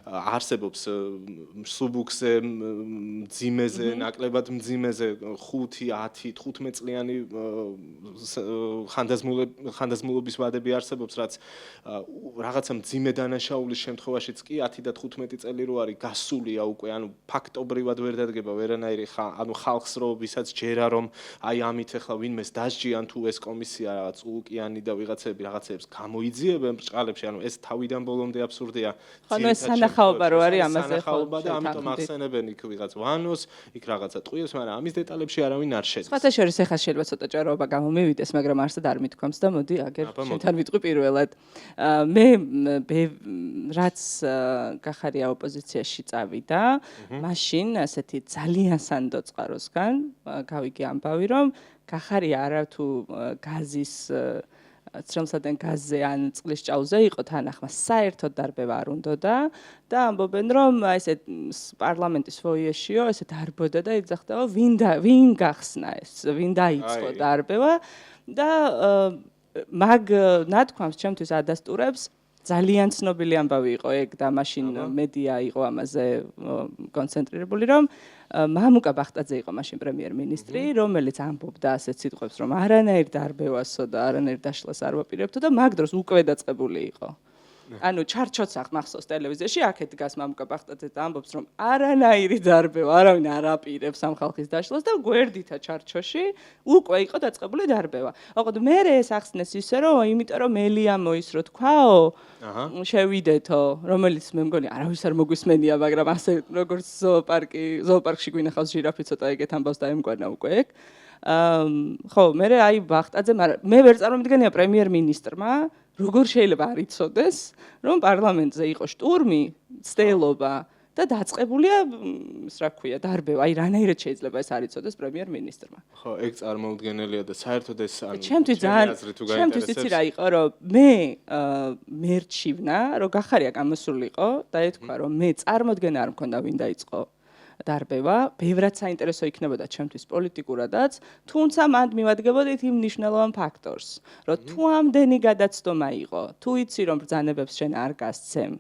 არსებობს სუბუქზე, მძიმეზე, ნაკლებად მძიმეზე 5, 10, 15 წლიანი ხანდაზმულობის ვადები არსებობს, რაც რაღაცა მძიმე დანაშაულის შემთხვევაშიც კი 10 და 15 წელი რო არის გასულია უკვე, ანუ ფაქტობრივად ვერ დადგება ვერანაირი ანუ ხალხს რო ვისაც ჯერა რომ აი ამით ახლა ვინმეს დასჯიან თუ ეს კომისია რაღაც ულკიანი და ვიღაცები რაღაცებს გამოიძიებენ ბრჭყალებში, ანუ ეს თავიდან ბოლომდე აბსურდია. ხანო ეს სანახაობა რო არის ამაზე სანახაობა და ამიტომ ახსენებენ იქ ვიღაც ვანოს, იქ რაღაცა ტყვიებს, მაგრამ ამის დეტალებში არავინ არ შედის. სხვათა შორის ეხლა შეიძლება ცოტა ჭარბობა გამომივიდეს, მაგრამ არსად არ მithქვამს და მოდი აგერ შენთან ვიტყვი პირველად. მე რაც გახარია ოპოზიციაში წავიდა, მაშინ ასეთი ძალიან სანდო წყაროსგან გავიგე ამბავი, რომ გახარია არა თუ გაზის ცრემლსადენ გაზზე ან წყლის ჭაუზე იყო თანახმა საერთოდ დარბევა არ უნდოდა და ამბობენ რომ ესე პარლამენტის ფოიეშიო ესე დარბოდა და იძახდა ვინ გახსნა ეს ვინ დაიწყო დარბევა და მაგ ნათქვამს ჩემთვის ადასტურებს ძალიან ცნობილი ამბავი იყო ეგ და მაშინ მედია იყო ამაზე კონცენტრირებული რომ მამუკა ბახტაძე იყო მაშინ პრემიერ-მინისტრი რომელიც ამბობდა ასეთ სიტყვებს რომ არანაირ დარბევასო და არანაირ დაშლას არ ვაპირებთო და მაგ დროს უკვე დაწყებული იყო ანუ ჩარჩოც ახმახსოვს ტელევიზიაში აქეთ დგას მამუკა ბახტაძე და ამბობს რომ არანაირი დარბევა არავინ არ აპირებს ამ ხალხის დაშლას და გვერდითა ჩარჩოში უკვე იყო დაწყებული დარბევა. ოღონდ მე ეს ახსნეს ისე რომ იმიტომ რომ ელია მოისრო თქვაო შევიდეთო რომელიც მე მგონი არავის არ მოგვისმენია მაგრამ ასე როგორც ზოოპარკში გვინახავს ჟირაფი ცოტა ეგეთ ამბავს დაემკვანა უკვე ეგ ხო მე აი ბახტაძე მაგრამ მე ვერ წარმოვიდგენია პრემიერ-მინისტრმა როგორ შეიძლება არ იცოდეს, რომ პარლამენტზე იყო შტურმი, ცდელობა და დაწყებულია, რა ქვია, დარბევა. აი, რანაირად შეიძლება ეს არ იცოდეს პრემიერ-მინისტრმა. ხო, ეგ წარმოუდგენელია და საერთოდ ეს ანუ ჩემთვის იცი რა იყო, რომ მე მერჩივნა, რომ გახარია გამოსულიყო და ეთქვა, რომ მე წარმოდგენა არ მქონდა ვინ დაიწყო დარბევა, ბევრად საინტერესო იქნებოდა ჩემთვის პოლიტიკურადაც, თუმცა მანდ მივადგებოდით იმ მნიშვნელოვან ფაქტორს, რომ თუ ამდენი გადაცდომა იყო, თუ იცი რომ ბრძანებებს შენ არ გასცემ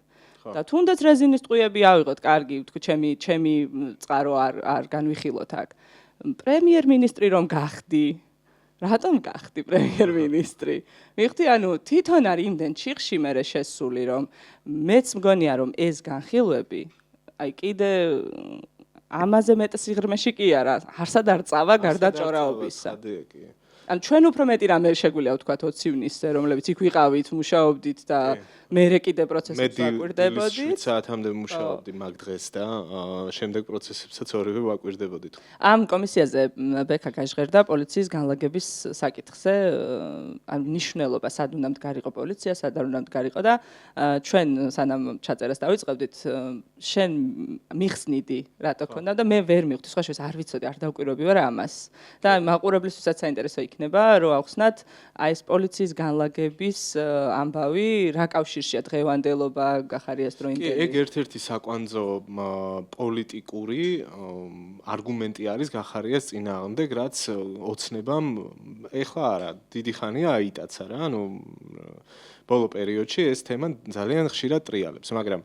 და თუნდაც რეზინის ტყუიები ავიღოთ, კარგი, თქვი ჩემი წყარო არ განვიხილოთ აქ. პრემიერ-მინისტრი რომ გახდი, რატომ გახდი პრემიერ-მინისტრი? მიხდი, ანუ თვითონ არის იმდენ ჩიხში მე შესული, რომ მეც მგონია რომ ეს განხილვები, აი კიდე ამაზე მეტ სიღრმეში კი არა, არსად არ წავა გარდა ჭორაობისა. ან ჩვენ უფრო მეტი რამე შეგვიძლია ვთქვათ 20 ივნისზე, რომლებიც იქ ვიყავით, მუშაობდით და მერე კიდე პროცესებს ვაკვირდებოდით. მე 7 საათამდე ვმუშაობდი მაგ დღეს და შემდეგ პროცესებსაც ორივე ვაკვირდებოდით. ამ კომისიაზე ბექა გაჟღერდა პოლიციის განლაგების საკითხზე, ან მნიშვნელობა სად უნდა მდგარიყო პოლიცია, სად არ უნდა მდგარიყო და ჩვენ სანამ ჩაწერას დავიწყებდით, შენ მიხსნიდი რატო ქონდა და მე ვერ მივხვდი, სხვა შეს არ ვიცოდი, არ დავკვირვები ვარ ამას. და მაყურებლისთვისაც საინტერესო იქნება, რომ ავხსნათ აი ეს პოლიციის განლაგების ამბავი რა კავშირშია დღევანდელობა გახარიას დროინდელი. ეგ ერთ-ერთი საკვანძო პოლიტიკური არგუმენტი არის გახარიას წინააღმდეგ, რაც ოცნებამ ეხლა არა, დიდი ხანია აიტაცა რა, ანუ ბოლო პერიოდში ეს თემა ძალიან ხშირად ტრიალებს, მაგრამ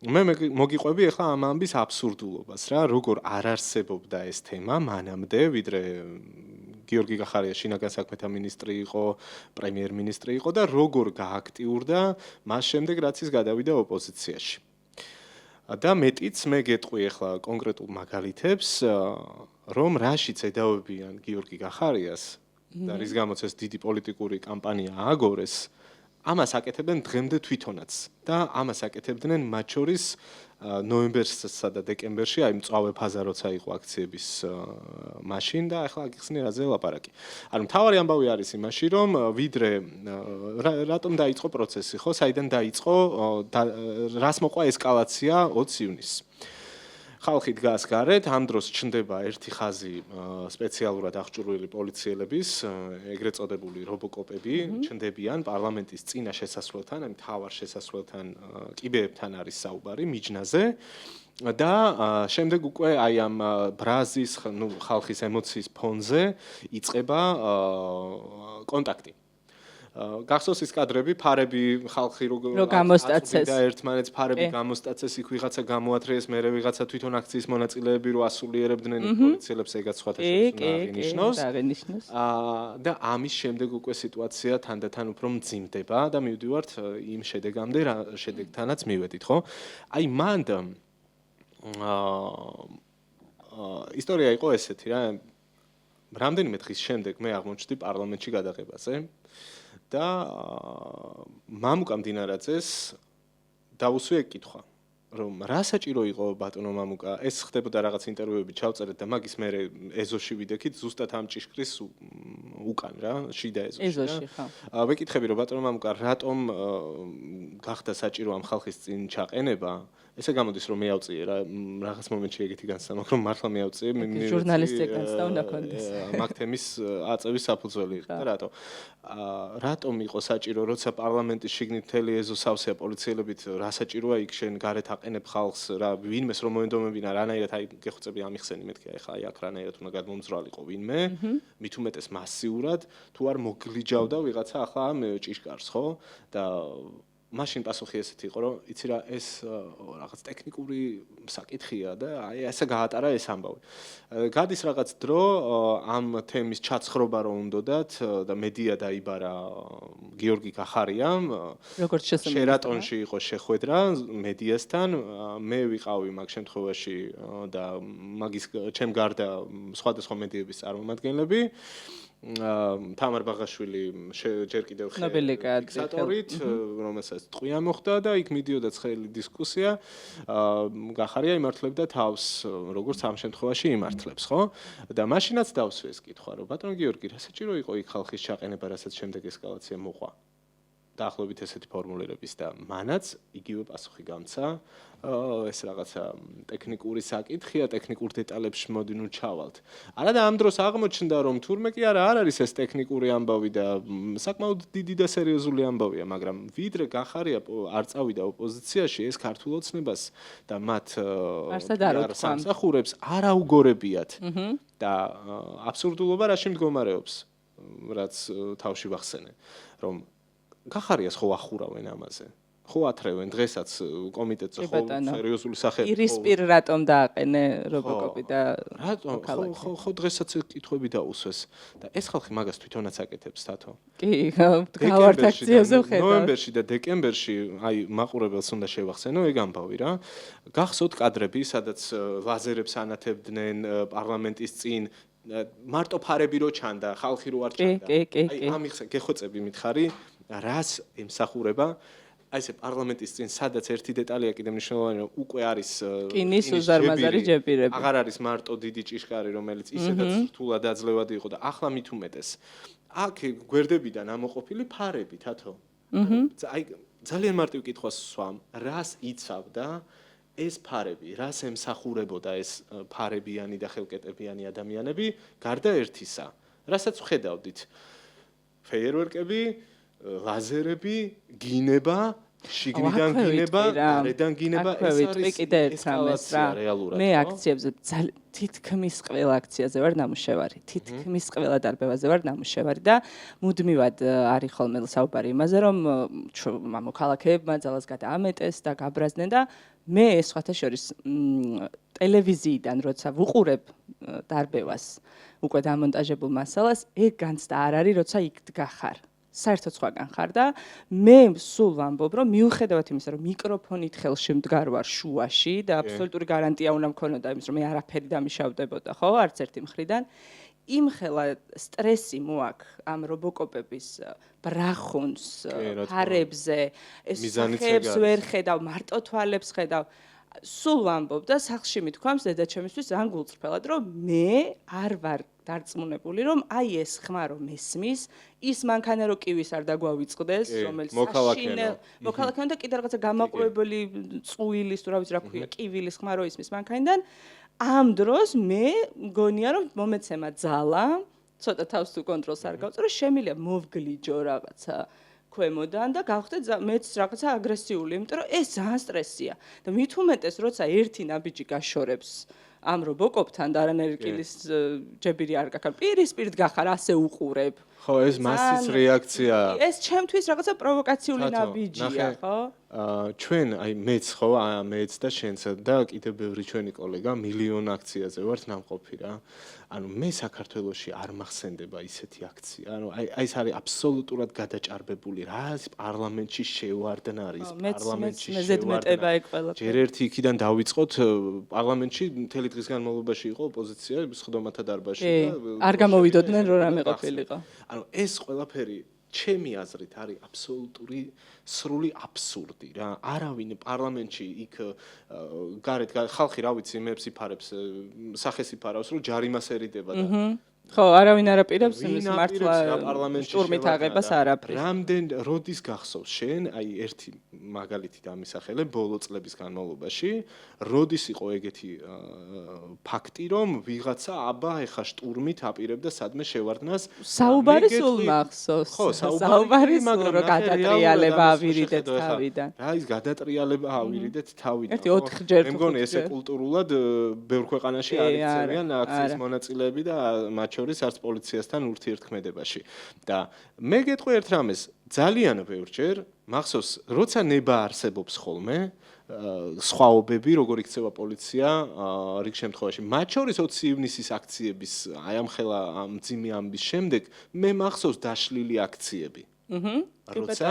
მე მოგიყვები ეხლა ამ ამბის აბსურდულობას რა, როგორ არ არსებობდა ეს თემა მანამდე, ვიდრე გიორგი გახარია შინაგან საქმეთა მინისტრი იყო, პრემიერ-მინისტრი იყო და როგორ გააქტიურდა მას შემდეგ რაც ის გადავიდა ოპოზიციაში. და მეტიც მე გეტყვი ახლა კონკრეტულ მაგალითებს, რომ რაშიც ედავებიან გიორგი გახარიას და რის გამოც ეს დიდი პოლიტიკური კამპანია ააგორეს, ამას აკეთებენ დღემდე თვითონაც და ამას აკეთებდნენ მათ შორის ნოემბერსა და დეკემბერში, აი მწვავე ფაზა როცა იყო აქციების მაშინ და ახლა აგიხსნი რაზე ლაპარაკი. ანუ მთავარი ამბავი არის იმაში, რომ ვიდრე რატომ დაიწყო პროცესი, ხო, საიდან დაიწყო, რას მოყვა ესკალაცია 20 ივნისს. ხალხი დგას გარეთ, ამ დროს ჩნდება ერთი ხაზი სპეციალურად აღჭურვილი პოლიციელების, ეგრეთ წოდებული რობოკოპები, ჩნდებიან პარლამენტის წინა შესასვლელთან, აი მთავარ შესასვლელთან, კიბეებთან არის საუბარი მიჯნაზე და შემდეგ უკვე აი ამ ბრაზის, ნუ ხალხის ემოციის ფონზე იწყება კონტაქტი. გახსოვს ის კადრები, ფარები ხალხი როგორ გამოსტაცეს და ერთმანეთს ფარები გამოსტაცეს, იქ ვიღაცა გამოათრიეს, მერე ვიღაცა თვითონ აქციის მონაწილეები რო ასულიერებდნენ პოლიციელებს, ეგაც სხვათა შორის აღინიშნოს. და ამის შემდეგ უკვე სიტუაცია თანდათან უფრო მძიმდება და მივდივართ იმ შედეგამდე, რა შედეგთანაც მივედით, ხო? აი მანდ ისტორია იყო ესეთი რა, რამდენიმე დღის შემდეგ მე აღმოჩნდი პარლამენტში გადაღებაზე. და მამუკა მდინარაძეს დაუსვია კითხვა. რომ რა საჭირო იყო ბატონო მამუკა ეს ხდებოდა რაღაც ინტერვიუები ჩავწერეთ და მაგის მე ეზოში ვიდექით ზუსტად ამ ჭიშკრის უკან რა შიდა ეზოში ხო ვეკითხები რომ ბატონო მამუკა რატომ გახდა საჭირო ამ ხალხის წინ ჩაყენება ესე გამოდის რომ მე ავწიე რა რაღაც მომენტში ეგეთი განცდა მაქვს რომ მართლა მე ავწიე ჟურნალისტი განცდა უნდა კონდეს მაგ თემის აწევის საფუძველი იყო და რატომ იყო საჭირო როცა პარლამენტის შიგნით მთელი ეზო სავსეა პოლიციელებით რა საჭიროა იქ შენ გარეთ აყენებ ხალხს რა ვინმეს რომ მოენდომებინა რანაირად აი გეხუწები ამიხსენი მეთქი აი ხა აი აქ რანაირად უნდა გადმომძრალიყო ვინმე მით უმეტეს მასიურად თუ არ მოგლიჯავდა ვიღაცა ახლა ამ ჭიშკარს ხო და მაშინ პასუხი ესეთი იყო რომ იცი რა ეს რაღაც ტექნიკური საკითხია და აი ესე გაატარა ეს ამბავი. გადის რაღაც დრო ამ თემის ჩაცხრობა რომ უნდათ და მედია დაიბარა გიორგი კახარიამ როგორც შესაძლოა შერატონში იყო შეხვედრა მედიასთან მე ვიყავი მაგ შემთხვევაში და მაგის ჩემ გარდა სხვადასხვა მედიების წარმომადგენლები თამარ ბაღაშვილი ჯერ კიდევ ხერხატორით რომელსაც ტყვია მოხდა და იქ მიდიოდა ცხელი დისკუსია გახარია იმართლებდა თავს როგორც ამ შემთხვევაში იმართლებს ხო და მაშინაც დავსვეს კითხვა რომ ბატონ გიორგი რა საჭირო იყო იქ ხალხის ჩაყენება რასაც შემდეგ ესკალაცია მოყვა დაახლოებით ესეთი ფორმულირების და მანაც იგივე პასუხი გამცა ეს რაღაცა ტექნიკური საკითხია ტექნიკურ დეტალებში მოდი ნუ ჩავალთ არა და ამ დროს აღმოჩნდა რომ თურმე კი არა არ არის ეს ტექნიკური ამბავი და საკმაოდ დიდი და სერიოზული ამბავია მაგრამ ვიდრე გახარია არ წავიდა ოპოზიციაში ეს ქართულ ოცნებას და მათ სამსახურებს არ აუგორებიათ და აბსურდულობა რაში მდგომარეობს რაც თავში ვახსენე რომ გახარიას ხო ახურავენ ამაზე ხო ათრევენ დღესაც კომიტეტზე ხო სერიოზული სახე ირისპირ რატომ დააყენე რობოკოპი და რატომ ხო დღესაც კითხვები დაუსვეს და ეს ხალხი მაგას თვითონაც აკეთებს თათო კი გავართ აქციაზე ვხედავ ნოემბერში და დეკემბერში აი მაყურებელს უნდა შევახსენო ეგ ამბავი რა გახსოვთ კადრები სადაც ლაზერებს ანათებდნენ პარლამენტის წინ მარტო ფარები რო ჩანდა ხალხი რო არ ჩანდა აი ამიხსენ გეხვეწები მითხარი რას ემსახურება აი ეს პარლამენტის წინ სადაც ერთი დეტალია კიდე მნიშვნელოვანი რომ უკვე არის კინის უზარმაზარი ჯებირები აღარ არის მარტო დიდი ჭიშკარი რომელიც ისედაც რთულად აძლევადი იყო და ახლა მით უმეტეს აქ გვერდებიდან ამოყოფილი ფარები თათო აი ძალიან მარტივ კითხვას ვსვამ რას იცავდა ეს ფარები რას ემსახურებოდა ეს ფარებიანი და ხელკეტებიანი ადამიანები გარდა ერთისა რასაც ვხედავდით ფეიერვერკები ლაზერები გინება შიგნიდან გინება გარედან გინება ეს არის კიდე ერთ რამეს რა მე აქციებზე თითქმის ყველა აქციაზე ვარ ნამუშევარი თითქმის ყველა დარბევაზე ვარ ნამუშევარი და მუდმივად არის ხოლმე საუბარი იმაზე რომ მოქალაქეებმა ძალას გადაამეტეს და გაბრაზდნენ და მე სხვათა შორის ტელევიზიიდან როცა ვუყურებ დარბევას უკვე დამონტაჟებულ მასალას ეგ განცდა არ არის როცა იქ დგახარ საერთოდ სხვაგან ხარ და მე სულ ვამბობ რომ მიუხედავად იმისა რომ მიკროფონით ხელში მდგარ ვარ შუაში და აბსოლუტური გარანტია უნდა მქონოდა იმის რომ მე არაფერი დამიშავდებოდა ხო არც ერთი მხრიდან იმხელა სტრესი მოაქვს ამ რობოკოპების ბრახონს ფარებზე ეს სახეებს ვერ ხედავ მარტო თვალებს ხედავ სულ ვამბობ და სახლში მithქვამს დედაჩემისთვის ძალიან გულწრფელად რომ მე არ ვარ დარწმუნებული რომ აი ეს ხმა რომ ესმის ის მანქანა რო კივის არ დაგვავიწყდეს რომელიც მოქალაქეა და კიდე რაღაცა გამაყურებელი წუილის თუ რა ვიცი რა ქვია კივილის ხმა რო ისმის მანქანიდან ამ დროს მე მგონია რომ მომეცემა ძალა ცოტა თავს თუ კონტროლს არ გავწრო შემიძლია მოვგლიჯო რაღაცა ქვემოდან და გავხდე მეც რაღაცა აგრესიული იმიტომ რომ ეს ძალიან სტრესია და მით უმეტეს როცა ერთი ნაბიჯი გაშორებს ამ რობოკოპთან და არანაირი კილის ჯებირი არ გაქვს პირისპირ დგახარ ასე უყურებ ხო ეს მასის რეაქცია ეს ჩემთვის რაღაცა პროვოკაციული ნაბიჯია ხო ჩვენ აი მეც ხო მეც და შენც და კიდევ ბევრი ჩვენი კოლეგა მილიონ აქციაზე ვართ ნამყოფი რა ანუ მე საქართველოში არ მახსენდება ისეთი აქცია ანუ აი ეს არის აბსოლუტურად გადაჭარბებული რა პარლამენტში შევარდნა არის პარლამენტში მეზედმეტება ეგ ყველა ჯერ ერთი იქიდან დავიწყოთ პარლამენტში მთელი დღის განმავლობაში იყო ოპოზიცია სხდომათა დარბაზში და არ გამოვიდოდნენ რომ რამე ყოფილიყო ანუ ეს ყველაფერი ჩემი აზრით არის აბსოლუტური სრული აბსურდი რა. არავინ პარლამენტში იქ გარეთ ხალხი რა ვიცი იმებს იფარებს, სახეს იფარავს, რომ ჯარიმას ერიდება და ხო, არავინ არ აპირებს იმის მართლა პარლამენტში შტურმით აღებას არაფრის. რამდენ როდის გახსოვს შენ, აი ერთი მაგალითი დამისახელე ბოლო წლების განმავლობაში, როდის იყო ეგეთი ფაქტი, რომ ვიღაცა აბა ეხა შტურმით აპირებდა სადმე შევარდნას. საუბარი სულ მახსოვს. ხო, საუბარი სულ რომ გადატრიალება ავირიდეთ თავიდან. რა ის გადატრიალება ავირიდეთ თავიდან. ერთი 4 ჯერ მე მგონი ესე კულტურულად ბევრ ქვეყანაში არ იქცევიან აქციის მონაწილეები და მათ შორის არც პოლიციასთან ურთიერთქმედებაში. და მე გეტყვი ერთ რამეს, ძალიან ბევრჯერ მახსოვს, როცა ნება არსებობს ხოლმე, სხვაობები, როგორ იქცევა პოლიცია რიგ შემთხვევაში. მათ შორის 20 ივნისის აქციების, აი ამ ხელა მძიმე ამბის შემდეგ, მე მახსოვს დაშლილი აქციები. როცა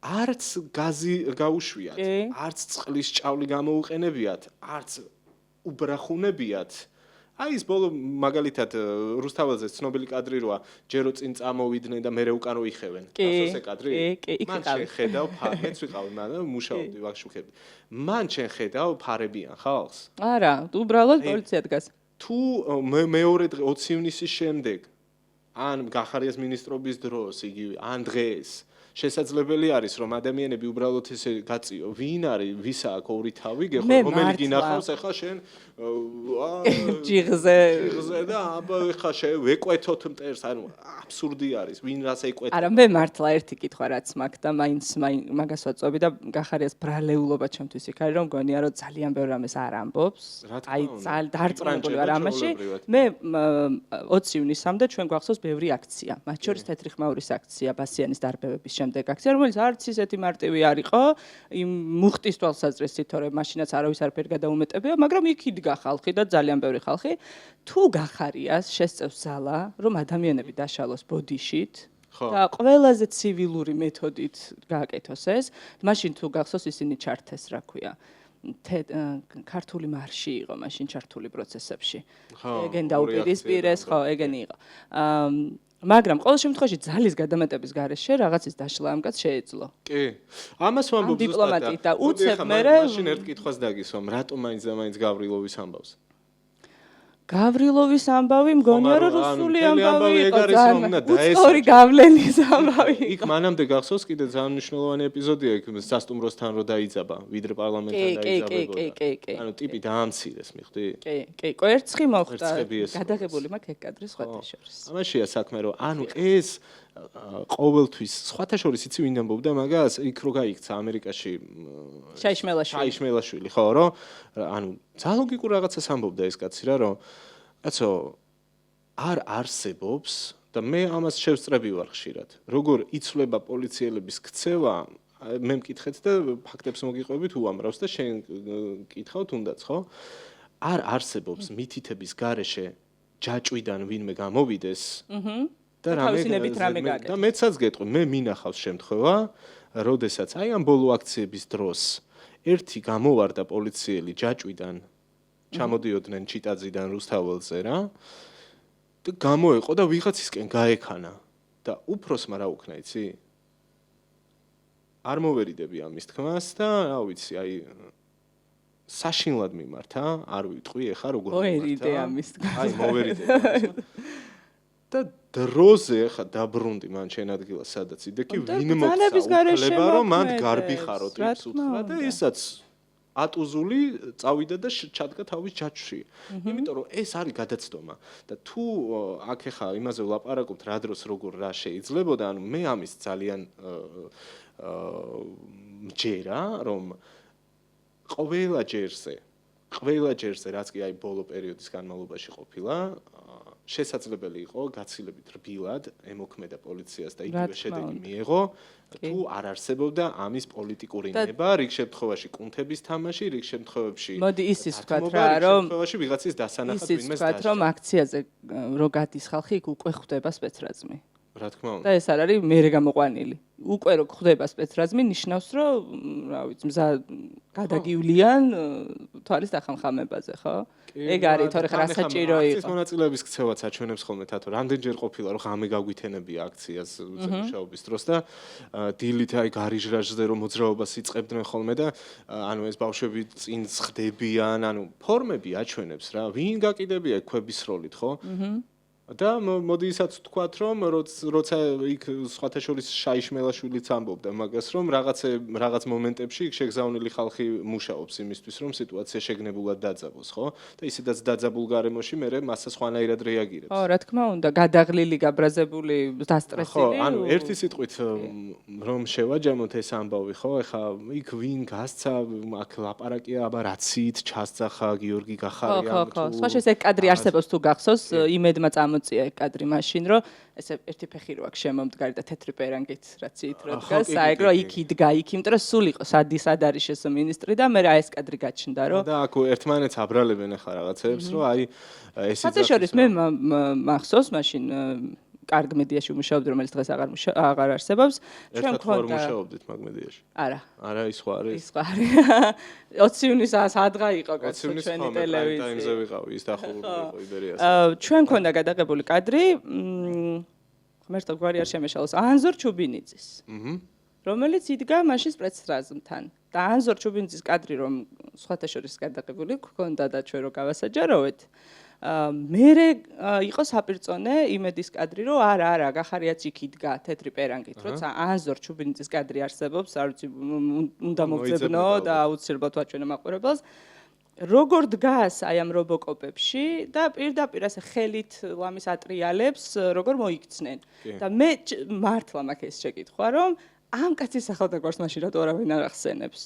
არც გაზი გაუშვიათ, არც წყლის ჭავლი გამოუყენებიათ, არც უბრახუნებიათ. აი ეს ბოლო მაგალითად რუსთაველზე ცნობილი კადრი როა, ჯერო წინ წამოვიდნენ და მერე უკან როიხევენ. გასოს ე კადრი? მან შეხედავ მეც ვიყავი, მაგრამ მუშაობდი ვახშუქებდი. მან შეხედავ ფარებიან ხალხს? არა, უბრალოდ პოლიცია დგას. თუ მეორე დღე 20 ივნისის შემდეგ ან გახარიას მინისტრობის დროს იგივე ან დღეს შესაძლებელი არის რომ ადამიანები უბრალოდ ესე გაწიო ვინ არის ვის აქვს ორი თავი გეხო რომელი გინახავს ახლა შენ ჯიღზე და აბა ახლა შე ვეკვეთოთ მტერს ანუ აბსურდი არის ვინ რას ეკვეთა არა მე მართლა ერთი კითხვა რაც მაქვს და მაინც მაგას ვაწვევი და გახარიას ბრალეულობა ჩემთვის იქ არის რომ გონია რომ ძალიან ბევრ რამეს არ ამბობს აი დარწმუნებული ვარ ამაში მე 20 ივნისამდე ჩვენ გვახსოვს ბევრი აქცია მათ შორის თეთრი ხმაურის აქცია ბასიანის დარბევების შემდეგ აქცია რომელიც არც ისეთი მარტივი არ იყო იმ მუხტის თვალსაზრისით თორე მაშინაც არავის არაფერი გადაუმეტებია მაგრამ იქ იდგა ხალხი და ძალიან ბევრი ხალხი თუ გახარიას შესწევს ზალა რომ ადამიანები დაშალოს ბოდიშით და ყველაზე ცივილური მეთოდით გააკეთოს ეს მაშინ თუ გახსოვს ისინი ჩართეს რა ქვია ქართული მარში იყო მაშინ ჩართული პროცესებში ეგენ დაუპირისპირეს ხო ეგენი იყო მაგრამ ყოველ შემთხვევაში ძალის გადამეტების გარეშე რაღაცის დაშლა ამ კაც შეეძლო. კი. ამას ვამბობ ზუსტად. დიპლომატიით და უცებ მერე მაშინ ერთ კითხვას დაგისვამ, რატომ მაინც და მაინც გავრილოვის ამბავს? გავრილოვის ამბავი მგონია რომ რუსული ამბავი იყო ძალიან უწორი გავლენის ამბავი იყო. იქ მანამდე გახსოვს კიდე ძალიან მნიშვნელოვანი ეპიზოდია იქ სასტუმროსთან რო დაიძაბა, ვიდრე პარლამენტთან დაიძაბებოდა. ანუ ტიპი დაამცირეს, მიხვდი? კი, კი, კვერცხი მოხდა. გადაღებული მაქვს ეგ კადრი სხვათა შორის. ამაშია საქმე რომ ანუ ეს ყოველთვის სხვათა შორის იცი ვინ ამბობდა მაგას იქ რო გაიქცა ამერიკაში შაიშმელაშვილი ხო რომ ანუ ძალიან ლოგიკურ რაღაცას ამბობდა ეს კაცი რა რომ კაცო არ არსებობს და მე ამას შევსწრები ვარ ხშირად როგორ იცვლება პოლიციელების ქცევა მე მკითხეთ და ფაქტებს მოგიყვებით უამრავს და შენ კითხავ თუნდაც ხო არ არსებობს მითითების გარეშე ჯაჭვიდან ვინმე გამოვიდეს და მეცაც გეტყვი მე მინახავს შემთხვევა როდესაც აი ამ ბოლო აქციების დროს ერთი გამოვარდა პოლიციელი ჯაჭვიდან ჩამოდიოდნენ ჩიტაძიდან რუსთაველზე რა და გამოეყო და ვიღაცისკენ გაექანა და უფროსმა რა უკნა იცი არ მოვერიდები ამის თქმას და რა ვიცი აი საშინლად მიმართა არ ვიტყვი ეხა როგორ მოვერიდე ამის თქმას აი მოვერიდე და დროზე ხა დაბრუნდი მან შენ ადგილას სადაც იდექი ვინ მოგწაუკლება რომ მან გარბი ხარო ტიპს უთხრა და ესაც ატუზული წავიდა და ჩადგა თავის ჯაჭვში იმიტომ რომ ეს არის გადაცდომა და თუ აქ ხა იმაზე ვლაპარაკობთ რა დროს როგორ რა შეიძლებოდა ანუ მე ამის ძალიან მჯერა რომ ყველა ჯერზე რაც კი აი ბოლო პერიოდის განმავლობაში ყოფილა შესაძლებელი იყო გაცილებით რბილად ემოქმედა პოლიციას და იგივე შედეგი მიეღო თუ არ არსებობდა ამის პოლიტიკური ნება რიგ შემთხვევაში კუნთების თამაში რიგ შემთხვევებში მოდი ისიც ვთქვათ რა რომ შემთხვევაში ვიღაცის დასანახად ვინმეს ვთქვათ რომ აქციაზე რო გადის ხალხი იქ უკვე ხვდება სპეცრაზმი რა თქმა უნდა და ეს არ არის მერე გამოყვანილი უკვე რო ხვდება სპეცრაზმი ნიშნავს რომ რა ვიცი მზა გადაგივლიან თვალის დახამხამებაზე, ხო? ეგ არის, თორე რა საჭირო იყო. აქციის მონაწილეების ქცევაც აჩვენებს ხოლმე თათო, რამდენჯერ ყოფილა რომ ღამე გაგვითენებია აქციას მუშაობის დროს და დილით აი გარიჟრაჟზე რომ მოძრაობას იწყებდნენ ხოლმე და ანუ ეს ბავშვები წინ ხდებიან, ანუ ფორმები აჩვენებს რა, ვინ გაკიდებია ქვების როლით, ხო? და მოდი ისაც ვთქვათ, რომ როცა იქ სხვათა შორის შაიშმელაშვილიც ამბობდა მაგას, რომ რაღაც მომენტებში იქ შეგზავნილი ხალხი მუშაობს იმისთვის, რომ სიტუაცია შეგნებულად დაძაბოს, ხო? და ისედაც დაძაბულ გარემოში მე მასა სხვანაირად რეაგირებს. ხო, რა თქმა უნდა, გადაღლილი, გაბრაზებული, დასტრესილი. ხო, ანუ ერთი სიტყვით რომ შევაჯამოთ ეს ამბავი, ხო? ეხა იქ ვინ გასცა, აქ ლაპარაკია, აბა რაციით ჩასძახა გიორგი გახარიამ თუ. ხო. სხვა ეს კადრი არსებობს თუ გახსოვს, იმედმა წამოწია ეგ კადრი მაშინ, რომ ესე ერთი ფეხი რო აქ შემომდგარი და თეთრი პერანგით რაციით რო დგას, საეგრო იქ იდგა, იქ იმიტომ რომ სულ იყო სად არის ეს მინისტრი და მე რა ეს კადრი გაჩნდა, რომ და აქ ერთმანეთს აბრალებენ ახლა რაღაცებს, რომ აი ეს საერთოდ მე მახსოვს მაშინ კარგ მედიაში ვმუშაობდი, რომელიც დღეს აღარ არსებობს. ჩვენ მქონდა ვმუშაობდით მაგ მედიაში. არა, ის ხო არის. 20 ივნისს სადღა იყო კაცო ჩვენი ტელევიზია. ტაიმზე ვიყავი, ის დახურული იყო იბერიას. ჩვენ მქონდა გადაღებული კადრი, ღმერთო გვარი არ შემეშალოს, ანზორ ჩუბინიძის. რომელიც იდგა მაშინ სპეცრაზმთან. და ანზორ ჩუბინიძის კადრი რომ სხვათა შორის გადაღებული გქონდა და ჩვენ რო გავასაჯაროვეთ. მერე იყო საპირწონე იმედის კადრი, რომ არა, გახარიაც იქ იდგა თეთრი პერანგით, როცა ანზორ ჩუბინიძის კადრი არსებობს, არ ვიცი, უნდა მოგძებნო და აუცილებლად ვაჩვენო მაყურებელს. როგორ დგას აი ამ რობოკოპებში და პირდაპირ ასე ხელით ლამის ატრიალებს, როგორ მოიქცნენ. და მე მართლა მაქვს ეს შეკითხვა, რომ ამ კაცის სახელს გვარს მაშინ რატო არავინ არ ახსენებს?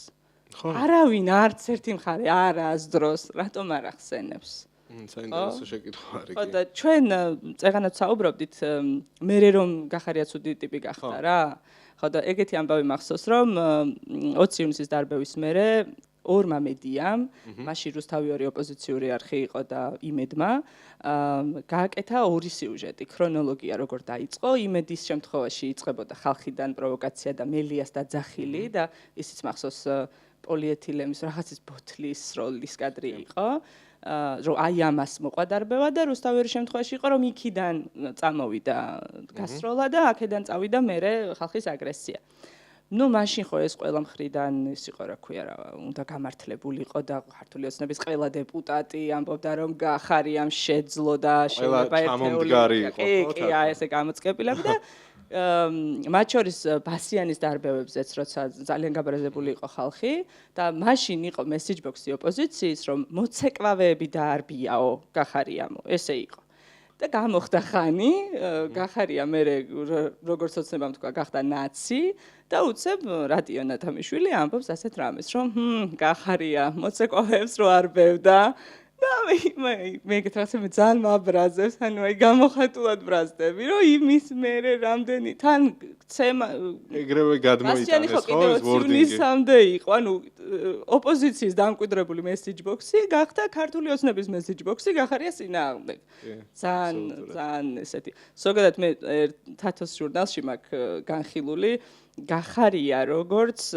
არავინ არც ერთი მხარე არ ასდროს, რატომ არ ახსენებს? საინტერესო შეკითხვა არის. ხო და ჩვენ წეგანად საუბრობდით, მე რომ გახარია ცუდი ტიპი გახდა რა. ხო და ეგეთი ამბავი მახსოვს, რომ 20 ივნისის დარბევის მერე ორმა მედიამ, მაშინ რუსთავი ოპოზიციური არხი იყო და იმედმა, გააკეთა ორი სიუჟეტი, ქრონოლოგია როგორ დაიწყო, იმედის შემთხვევაში იწყებოდა ხალხიდან პროვოკაცია და მელიას დაძახილი და ისიც მახსოვს პოლიეთილენის რაღაცის ბოთლის როლის კადრი იყო. რომ აი ამას მოყვა დარბევა და რუსთავის შემთხვევაში იყო რომ იქიდან წამოვიდა გასროლა და აქედან წავიდა მერე ხალხის აგრესია. ნუ მაშინ ხო ეს ყველა მხრიდან ის იყო რა ქვია რა უნდა გამართლებულიყო და ქართული ოცნების ყველა დეპუტატი ამბობდა რომ გახარიამ შეძლო და შეიძლება ერთეული იყო. კი, ესე გამოწყებილები და მათ შორის ბასიანის დარბევებზეც როცა ძალიან გაბრაზებული იყო ხალხი და მაშინ იყო მესეჯ ბოქსი ოპოზიციის რომ მოცეკვავეები დაარბიაო გახარიამო ესე იყო და გამოხდა ხანი გახარია მე როგორც ოცნებამ თქვა გახდა ნაცი და უცებ რადიო ნათამიშვილი ამბობს ასეთ რამეს რომ გახარია მოცეკვავეებს რო არბევდა და მე გითხრათ მე ძალიან მაბრაზებს, ანუ აი გამოხატულად ბრაზდები, რომ იმის მერე რამდენი თან ცემა ეგრევე გადმოიტანეს ხო ეს ვორდინგი. სამდე იყო, ანუ ოპოზიციის დამკვიდრებული მესეჯ ბოქსი გახდა ქართული ოცნების მესეჯ ბოქსი გახარია წინააღმდეგ. ძალიან ესეთი. ზოგადად მე თათოს ჟურნალში მაქვს განხილული გახარია როგორც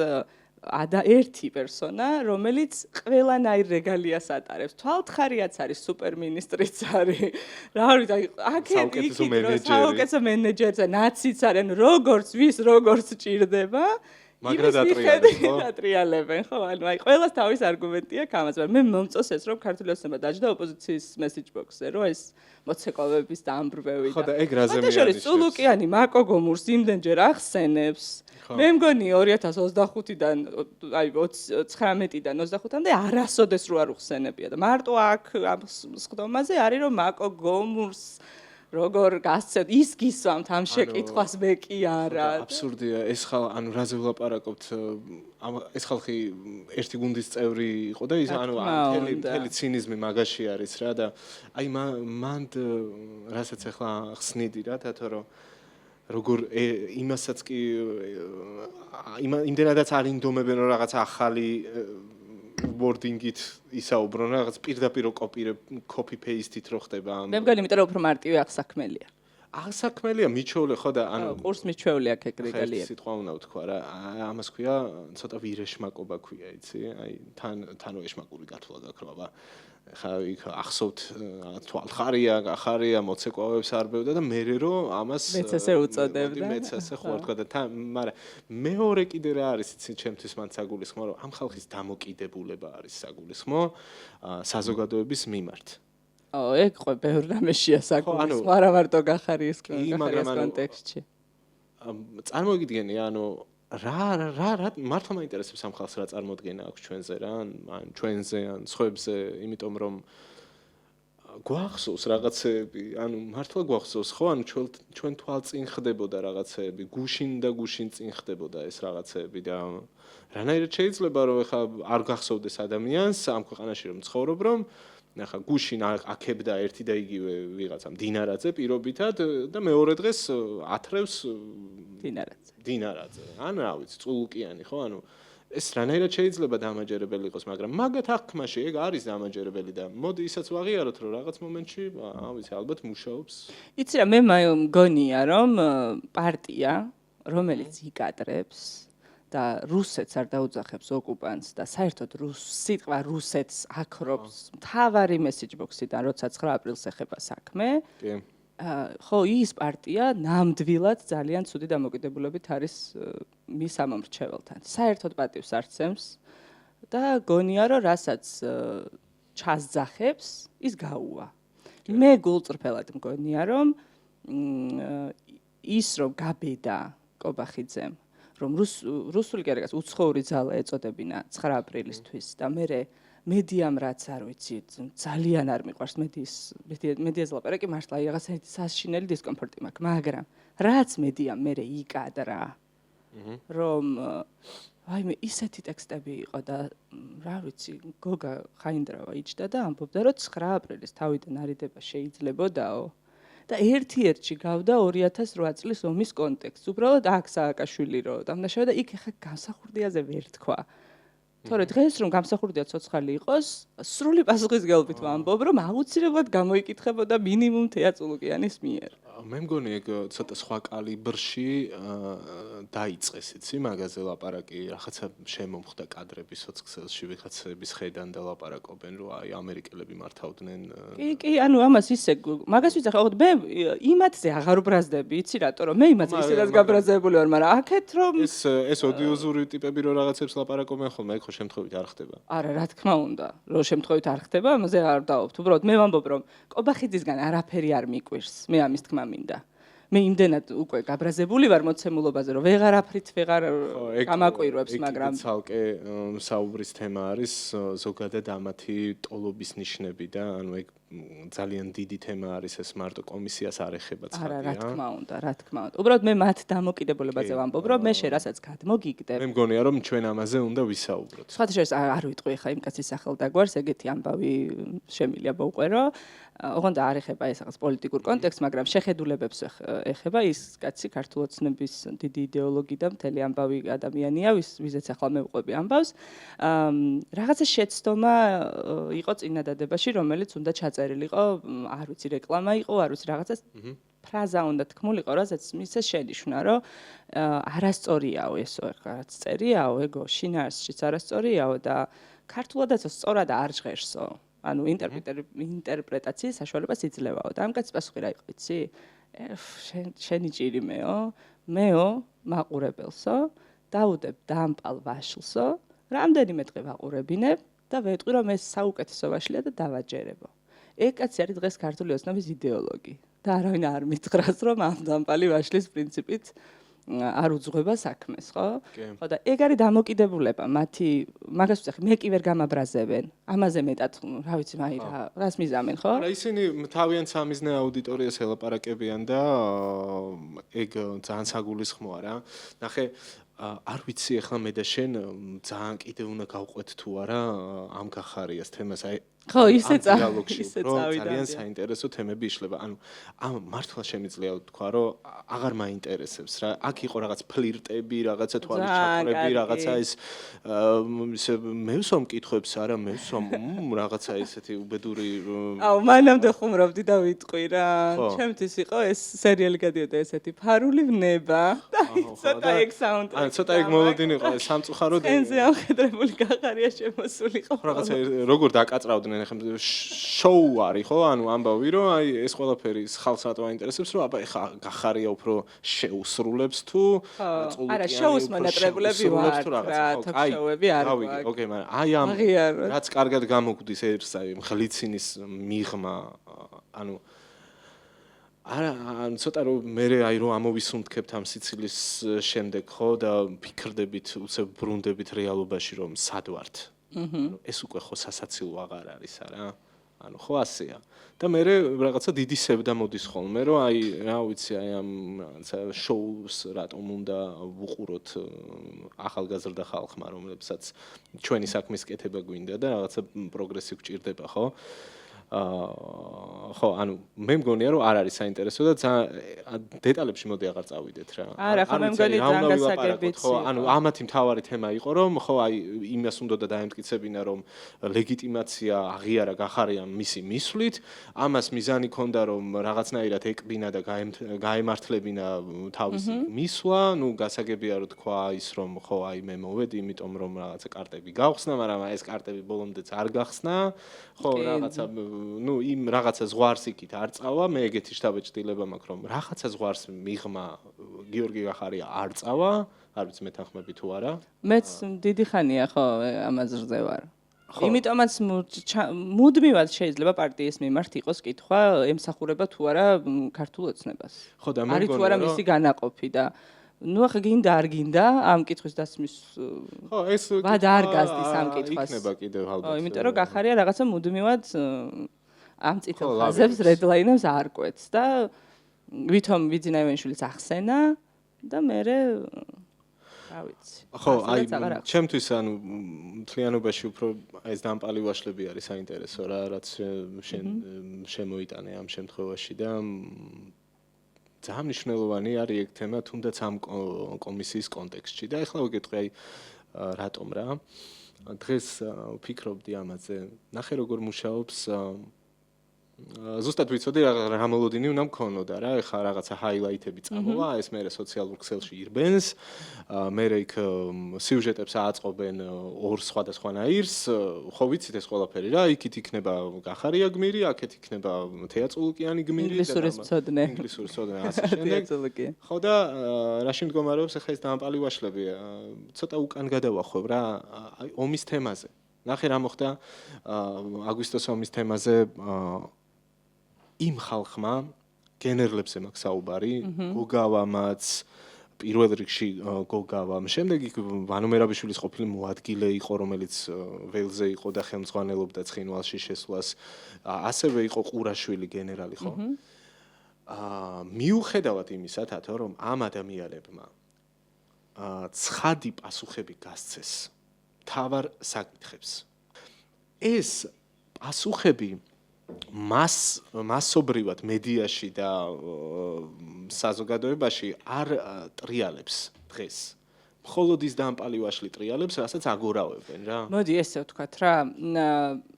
ერთი პერსონა, რომელიც ყველანაირ რეგალიას ატარებს. თვალთხარიაც არის სუპერმინისტრიც არის. რა არის, საუკეთესო მენეჯერი. საუკეთესო მენეჯერია, ნაციც არის, ანუ როგორც ჭირდება. მაგრად ატრიალებენ, ხო? ანუ აი ყველას თავის არგუმენტი აქვს ამაზე. მე მომწონს ეს, რომ ქართული ოცნება დაჯდა ოპოზიციის მესეჯ ბოქსზე, რომ ეს მოცეკვავების დამბრბევი და ხო და ეგ რაზე მე არის. სულუკიანი მაკო გომურს იმდენჯერ ახსენებს. მე მგონი 2025-დან, აი 19-დან 25-მდე არასოდეს რო არ უხსენებია და მარტო აქ ამ სხდომაზე არის რომ მაკო გომურს როგორ გასცეთ ის გისვამთ ამ შეკითხვას მე კი არა. აბსურდია ეს ანუ რაზე ვლაპარაკობთ ეს ხალხი ერთი გუნდის წევრი იყო და ის ანუ მთელი ცინიზმი მაგაში არის რა და აი მან რასაც ახლა ხსნიდი რა თათო რომ როგორ იმასაც კი იმდენადაც არ ინდომებენ რომ რაღაც ახალი ვორდინგით ისაუბრონ რაღაც პირდაპირ კოპი პეისტით რო ხდება მე მგონი იმიტომ რომ უფრო მარტივი აღსაქმელია ასაქმელია მიჩვეული ხო და ანუ ყურს მიჩვეული აქ ეგრეგალია. სიტყვა უნდა ვთქვა რა. ამას ქვია ცოტა ვირეშმაკობა ქვია, იცი? აი თანო ეშმაკური გათვლა გაქვს რა. ხა იქ ახსოვთ თვალხარია, გახარია, მოცეკვავებს არბევდა და მე რომ ამას მეც ესე უწოდებდა. მეც ესე ხო ვთქვა და მაგრამ მეორე კიდე რა არის იცი ჩემთვის მან საგულისხმო რომ ამ ხალხის დამოკიდებულება არის საგულისხმო საზოგადოების მიმართ. ეგ ხო ბევრ რამეშია საგულისხმო, არა მარტო გახარიის კონტექსტში. წარმოგიდგენი, ანუ რა მართლა მაინტერესებს ამ ხალხს რა წარმოდგენა აქვს ჩვენზე რა, ან ჩვენზე, ან სხვებზე, იმიტომ რომ გვახსოვს რაღაცეები, ანუ მართლა გვახსოვს ხო, ანუ ჩვენ თვალწინ ხდებოდა რაღაცეები, გუშინ და გუშინ წინ ხდებოდა ეს რაღაცეები და რანაირად შეიძლება რომ ეხა არ გახსოვდეს ადამიანს ამ ქვეყანაში რომ ცხოვრობ რომ ახლა გუშინ აქებდა ერთი და იგივე ვიღაცა მდინარაძე პირობითად და მეორე დღეს ათრევს დინარაძე. ან რა ვიცი, წულუკიანი ხო? ანუ ეს რანაირად შეიძლება დამაჯერებელი იყოს, მაგრამ მაგათ აღქმაში ეგ არის დამაჯერებელი და მოდი ისაც ვაღიაროთ, რომ რაღაც მომენტში, ვიცი, ალბათ მუშაობს. იცი რა, მე მგონია, რომ პარტია, რომელიც იკადრებს და რუსეთს არ დაუძახებს ოკუპანტს და საერთოდ სიტყვა რუსეთს აქრობს მთავარი მესეჯ ბოქსიდან, როცა 9 აპრილს ეხება საქმე. კი. ხო, ის პარტია ნამდვილად ძალიან ცუდი დამოკიდებულებით არის მის ამომრჩეველთან. საერთოდ პატივს არცემს და გონია, რომ რასაც ჩასძახებს, ის გაუვა. მე გულწრფელად მგონია, რომ ის რომ გაბედა კობახიძემ, რომ რუსული კერგას უცხოური ძალა ეწოდებინა 9 აპრილისთვის და მე მედიამ რაც არ ვიცი, ძალიან არ მიყვარს მედიაზე ლაპარაკი, მართლა რაღაცა სასშინელი დისკომფორტი მაქვს, მაგრამ რაც მედიამ მე იკადრა, რომ აი მე ისეთი ტექსტები იყო და რა ვიცი, გოგა ხაინდრავა იჯდა და ამბობდა, რომ 9 აპრილის თავიდან არიდება შეიძლებოდაო და ერთ-ერთში გავდა 2008 წლის ომის კონტექსტს. უბრალოდ აქ სააკაშვილი რო დამნაშავე და იქ ხა გამსახურდიაზე ვერ თქვა. თორე დღეს რომ გამსახურდია ცოცხალი იყოს, სრული პასუხისგებლობით ვამბობ, რომ აუცილებლად გამოიკითხებოდა მინიმუმ თეატრულიანის მიერ. მე მგონი ეგ ცოტა სხვა კალიბრში დაიწყეს, იცი, მაგაზე ლაპარაკი, რაღაცა შემომხდა კადრები სოციალში, ვიღაცების ხედან და ლაპარაკობენ, რომ აი ამერიკელები მართავდნენ. კი, ანუ ამას ისე მაგას ვიცახე, ხო, მე იმათზე აღარ უბრაზდები, იცი რატო, რომ მე იმათზე ისედაც გაბრაზებული ვარ, მაგრამ აქეთ რომ ეს ოდიოზური ტიპები რო რაღაცებს ლაპარაკობენ ხოლმე, ეგ ხო შემთხვევით არ ხდება. არა, რა თქმა უნდა, რომ შემთხვევით არ ხდება, ამაზე არ დავობთ. უბრალოდ მე ვამბობ, რომ კობახიძისგან არაფერი არ მიკვირს. მე ამის თქმა მინდა. მე იმდენად უკვე გაბრაზებული ვარ მოცემულობაზე, რომ ვეღარაფრით ვეღარ გამაკვირვებს, მაგრამ ცალკე საუბრის თემა არის ზოგადად ამათი ტოლობის ნიშნები და ანუ ეგ ძალიან დიდი თემა არის ეს მარტო კომისიას არ ეხება ცხადია. რა თქმა უნდა, რა თქმა უნდა. უბრალოდ მე მათ დამოკიდებულებაზე ვამბობ, რომ მე რასაც გადმოგიგდებ. მე მგონია რომ ჩვენ ამაზე უნდა ვისაუბროთ. სხვათა შორის არ ვიტყვი ხა იმ კაცის სახელდაგვარს, ეგეთი ამბავი შემილია მოუყვერო. ოღონდ არ ეხება ეს რაღაც პოლიტიკურ კონტექსტს, მაგრამ შეხედულებებს ეხება ის კაცი ქართულოცნების დიდი იდეოლოგი და მთელი ამბავი ადამიანია, ვიზეც ახლა მე ვყვები ამბავს. რაღაცა შეცდომა იყო წინადადებაში, რომელიც უნდა ჩაწერილიყო, არ ვიცი, რეკლამა იყო, არ ვიცი, რაღაცა ფრაზა უნდა თქმულიყო, რასაც მისცეს შენიშვნა, რომ არასწორიაო ესო, რაღაც წერიაო, ეგო შინაარსშიც არასწორიაო და ქართულადაც სწორად არ ჟღერსო. ანუ ინტერპრეტაციის საშუალებას იძლევაო და ამ კაცის პასუხი რა იყო, იცი? შენი ჭირი მეო მაყურებელსო, დაუდებ დამპალ ვაშლსო, რამდენიმე დღე ვაყურებინებ და ვეტყვი რომ ეს საუკეთესო ვაშლია და დავაჯერებო. ეგ კაცი არის დღეს ქართული ოცნების იდეოლოგი და არავინ არ მითხრას რომ ამ დამპალი ვაშლის პრინციპით არ უძღვება საქმეს, ხო? ხო და ეგ არის დამოკიდებულება, მათი მაგას ვწახი, მე კი ვერ გამაბრაზებენ. ამაზე მეტად, რა ვიცი, მაი რას მიზამენ, ხო? რა ისინი თავიანთ სამიზნე აუდიტორიას ელაპარაკებიან და ეგ ძალიან საგულისხმოა რა. ნახე, არ ვიცი ახლა მე და შენ ძალიან კიდე უნდა გავყვეთ თუ არა ამ გახარიას თემას. აი ხო, ისე დიალოგში ისე უფრო წავიდა. ძალიან საინტერესო თემები იშლება. ანუ ამ მართლა შემიძლია თქვა, რომ აღარ მაინტერესებს რა. აქ იყო რაღაც ფლირტები, რაღაცა თვალის ჩაქრები, რაღაცა ის ისე მევსვამ კითხვებს, არა მევსვამ, რაღაცა ისეთი უბედური აუ, მანამდე ხუმრობდი და ვიტყვი რა. ხო. ჩემთვის იყო ეს სერიალი გადიოდა ესეთი ფარული ვნება და ცოტა ეგ საუნდტრეკი. ანუ ცოტა ეგ მოლოდინი იყო სამწუხაროდ ენზე ამხედრებული გახარია შემოსული ხო. რაღაცა როგორ დაკაწრავდნენ ახლა შოუ არის ხო? ანუ ამბავი რომ აი ეს ყველაფერი ხალხს რატო აინტერესებს რომ აბა ეხა გახარია უფრო შეუსრულებს თუ წყულუკიანი არა შოუს მონატრებლები ვარ რა თოქ-შოუები არ ვარ. ოკეი, მაგრამ აი ამ რაც კარგად გამოგვდის ეს აი ხლიცინის მიღმა ანუ არა ცოტა რომ მე აი რომ ამოვისუნთქებთ ამ სიცილის შემდეგ ხო და ფიქრდებით უცებ ბრუნდებით რეალობაში რომ სად ვართ. ეს უკვე ხო სასაცილო აღარ არის არა. ანუ ხო ასეა. და მე რაღაცა დიდი სევდა მოდის ხოლმე რომ აი რა ვიცი აი ამ რაღაცა შოუს რატომ უნდა ვუყუროთ ახალგაზრდა ხალხმა რომლებსაც ჩვენი საქმის კეთება გვინდა და რაღაცა პროგრესი გვჭირდება ხო? ხო, ანუ მე მგონია რომ არ არის საინტერესო და დეტალებში მოდი აღარ წავიდეთ რა. არა, ხო მე მგონი დრანგასაგებიც ხო, ანუ ამათი მთავარი თემა იყო რომ ხო აი იმას უნდა დაემტკიცებინა რომ ლეგიტიმაცია აღიარა გახარია მისი მისვლით, ამას მიზანი ქონდა რომ რაღაცნაირად ეკბინა და გაემართლებინა თავისი მისვლა, ნუ გასაგებია რომ თქვა ის რომ ხო აი მე მოვედი, იმიტომ რომ რაღაცა კარტები გავხსნა, მაგრამ ეს კარტები ბოლომდეც არ გახსნა, ხო რაღაცა ну იმ რაღაცა ზღვარს იქით არ წავა მე ეგეთი შთაბეჭდილება მაქვს რომ რაღაცა ზღვარს მიღმა გიორგი გახარია არ წავა არ ვიცი მე თანხმები თუ არა მეც დიდი ხანია ხო ამაზრზე ვარ იმიტომაც მუდმივად შეიძლება პარტიის მიმართ იყოს კითხვა ემსახურება თუ არა ქართულ ოცნებას ხო და მე არის თუ არა მისი განაყოფი და ну ახლა გინდა არ გინდა ამ კითხვის დასმის ხო ეს ვად არ გასდის ამ კითხვას იქნება კიდევ ალბათ ხო იმიტომ რომ გახარია რაღაცა მუდმივად ამ წითელ ხაზებს რედლაინებს არ კვეთს და ვითომ ვიძინაევანშვილის ახსენა და მე რა ვიცი ხო აი ჩემთვის ანუ მთლიანობაში უფრო ეს დამპალი ვაშლები არის საინტერესო რა რაც შენ შემოიტანე ამ შემთხვევაში და ძალიან მნიშვნელოვანი არის ეგ თემა თუნდაც ამ კომისიის კონტექსტში და ახლა ვიგეთყვი აი რატომ რა დღეს ვფიქრობდი ამაზე ნახე როგორ მუშაობს ზუსტად ვიცოდი რა მოლოდინი უნდა მქონოდა რა ეხლა რაღაცა ჰაილაითები წამოვა ეს მე სოციალურ ქსელში ირბენს მე იქ სიუჟეტებს აწყობენ ორ სხვადასხვანაირს ხო ვიცით ეს ყველაფერი რა იქით იქნება გახარია გმირი აქეთ იქნება თეა წულუკიანი გმირი ინგლისურის მცოდნე ასე შემდეგ ხო და რაში მდგომარეობს ახლა ეს დამპალი ვაშლები ცოტა უკან გადავახვევ რა აი ომის თემაზე ნახე რა მოხდა აგვისტოს ომის თემაზე იმ ხალხმა გენერლებზე მაქვს საუბარი გოგავამაც პირველ რიგში გოგავამ შემდეგ ვანო მერაბიშვილის ყოფილი მოადგილე იყო რომელიც ველზე იყო და ხელმძღვანელობდა ცხინვალში შესვლას ასევე იყო ყურაშვილი გენერალი ხო მიუხედავად იმისა თათო რომ ამ ადამიანებმა ცხადი პასუხები გასცეს თავარ საკითხებს ეს პასუხები მასობრივად მედიაში და საზოგადოებაში არ ტრიალებს დღეს. მხოლოდ ის დამპალი ვაშლი ტრიალებს, რასაც აგორავებენ რა. მოდი ესე ვთქვათ რა,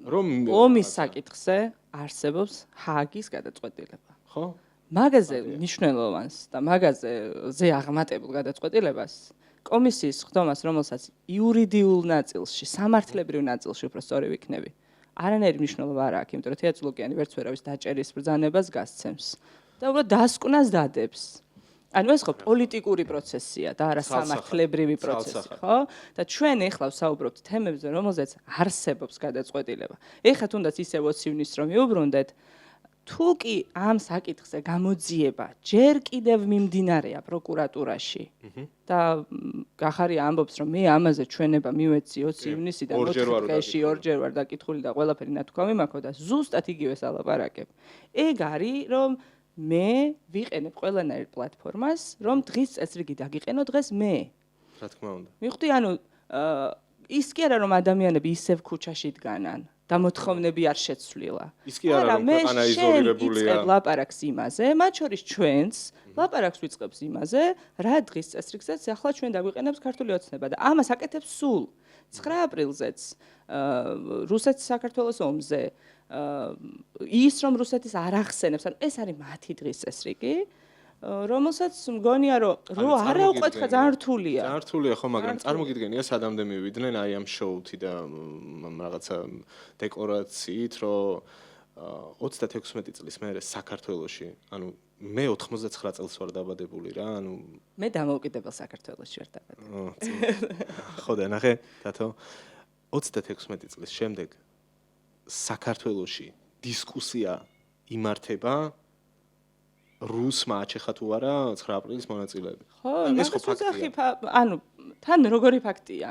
რომ ომის საკითხზე არსებობს ჰააგის გადაწყვეტილება. ხო? მაგაზე მნიშვნელოვანს და მაგაზე აღმატებულ გადაწყვეტილებას კომისიის ხდომას, რომელსაც იურიდიულ ნაწილში, სამართლებრივ ნაწილში უფრო სწორი ვიქნები. არანაირი მნიშვნელობა არ აქვს, იმიტომ რომ თეა წულუკიანი ვერც ვერავის დაჭერის ბრძანებას გასცემს და უბრალოდ დასკვნას დადებს. ანუ ეს ხო პოლიტიკური პროცესია და არა სამართლებრივი პროცესი, ხო? და ჩვენ ეხლა ვსაუბრობთ თემებზე, რომელზეც არსებობს გადაწყვეტილება. ეხლა თუნდაც ისე ვოცივნის რომ მიუბრუნდეთ, თუ კი ამ საკითხზე გამოძიება ჯერ კიდევ მიმდინარეა პროკურატურაში და გახარია ამბობს რომ მე ამაზე ჩვენება მივეცი 20 ივნისიდან 4 დღეში ორჯერ ვარ დაკითხული და ყველაფერი ნათქვამი მაქვს და ზუსტად იგივეს ალაპარაკებ. ეგ არის რომ მე ვიყენებ ყველანაირ პლატფორმას რომ დღის წესრიგი დაგიყენო დღეს მე. რა თქმა უნდა. მიხვდი ანუ ის კი არა რომ ადამიანები ისევ ქუჩაში დგანან და მოთხოვნები არ შეცვლილა. ის კი არა, რომ ქვეყანა იზოლირებულია. იწყებ ლაპარაკს იმაზე, მათ შორის ჩვენც ლაპარაკს ვიწყებს იმაზე, რა დღის წესრიგზეც ახლა ჩვენ დაგვიყენებს ქართული ოცნება და ამას აკეთებს სულ 9 აპრილზეც რუსეთის საქართველოს ომზე ის რომ რუსეთის არ ახსენებს, ანუ ეს არის მათი დღის წესრიგი, რომელსაც მგონია რომ არა უყვეთხა ძალიან რთულია. ძალიან რთულია ხო, მაგრამ წარმოგიდგენია სადამდე მივიდნენ აი ამ შოუთი და რაღაცა დეკორაციით, რომ 36 წლის მერე საქართველოში, ანუ მე 99 წელს ვარ დაბადებული რა, ანუ მე დამოუკიდებელ საქართველოში ვარ დაბადებული. ხო და ნახე, დათო 36 წლის შემდეგ საქართველოში დისკუსია იმართება რუსმა აჩეხა თუ არა 9 აპრილის მონაწილეები. ხო, ეს ხო ფაქტია. ანუ თან როგორი ფაქტია?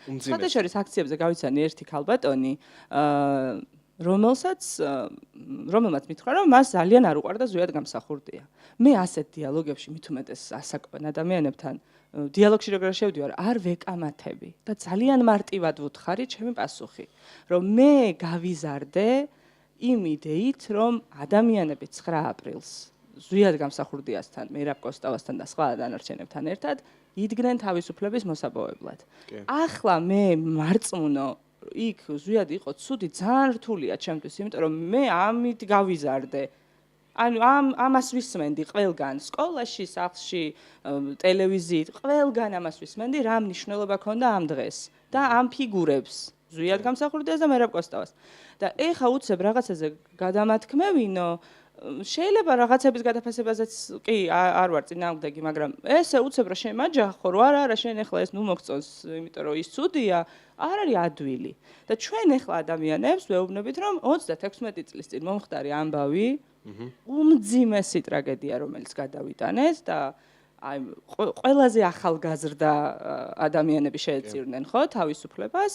უმძიმეს. შორის აქციებზე გავიცანი ერთი ქალბატონი, რომელმაც მითხრა, რომ მას ძალიან არ უყვარდა ზვიად გამსახურდია. მე ასეთ დიალოგებში მით უმეტეს ასაკობენ ადამიანებთან დიალოგში როგორ შევდივარ, არ ვეკამათები და ძალიან მარტივად ვუთხარი ჩემი პასუხი, რომ მე გავიზარდე იმ იდეით, რომ ადამიანები 9 აპრილს ზვიად გამსახურდიასთან, მერაბ კოსტავასთან და სხვა დანარჩენებთან ერთად იდგნენ თავისუფლების მოსაპოვებლად. ახლა მე მარწმუნო იქ ზვიად იყო ცუდი, ძალიან რთულია ჩემთვის, იმიტომ რომ მე ამით გავიზარდე. ანუ ამას ვისმენდი ყველგან, სკოლაში, სახლში, ტელევიზიით, ყველგან ამას ვისმენდი, რა მნიშვნელობა ქონდა ამ დღეს და ამ ფიგურებს, ზვიად გამსახურდიას და მერაბ კოსტავას. და ეხა უცებ რაღაცაზე გადამათქმევინო, შეიძლება რაღაცების გადაფასებაზეც კი არ ვარ წინააღმდეგი, მაგრამ ესე უცებ რა შემაჯახო, რა არა, შენ ეხლა ეს ნუ მოგწონს, იმიტომ რომ ის ცუდია, არ არის ადვილი. და ჩვენ ეხლა ადამიანებს ვეუბნებით, რომ 36 წლის წინ მომხდარი ამბავი უმძიმესი ტრაგედია, რომელიც გადავიტანეთ და აი ყველაზე ახალგაზრდა ადამიანები შეეწირნენ ხო თავისუფლებას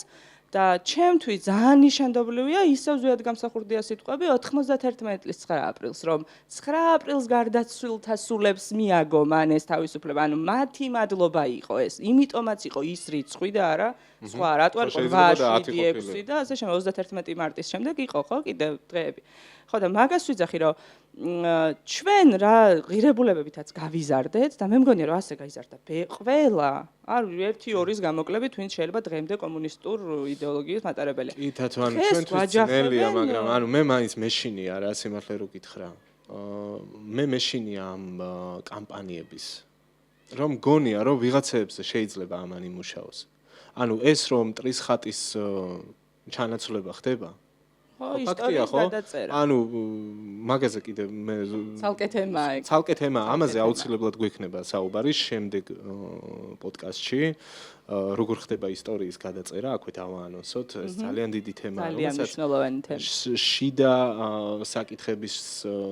და ჩემთვის ძალიან ნიშანდობლივია ისევ ზვიად გამსახურდია სიტყვები 91 წლის 9 აპრილს, რომ 9 აპრილს გარდაცვლილთა სულებს მიაგო მან ეს თავისუფლება, ანუ მათი მადლობა იყო ეს, იმიტომაც იყო ის რიცხვი და არა სხვა, რატო არ იყო 8, 6 და ასე შემდეგ 31 მარტის შემდეგ იყო ხო კიდევ დღეები. ხო და მაგას ვიძახი, რომ ჩვენ რა ღირებულებებითაც გავიზარდეთ და მე მგონია რომ ასე გაიზარდა ყველა, არ 1-2-ის გამოკლებით, ვინც შეიძლება დღემდე კომუნისტურ იდეოლოგიის მატარებელია. კი, თათო, ანუ ჩვენთვის ძნელია, მაგრამ ანუ მე მაინც მეშინია რა, სიმართლე რო გითხრა. მე მეშინია ამ კამპანიების. რომ გონია, რომ ვიღაცებზე შეიძლება ამან იმუშაოს. ანუ ეს რომ მტრის ხატის ჩანაცვლება ხდება ფაქტია ხო? ანუ მაგაზე კიდე მე ცალკე თემაა ეგ. ცალკე თემაა, ამაზე აუცილებლად გვექნება საუბარი შემდეგ პოდკასტში. როგორ ხდება ისტორიის გადაწერა, აქვე დავაანონსოთ, ეს ძალიან დიდი თემაა, ძალიან მნიშვნელოვანი თემა. შიდა საკითხების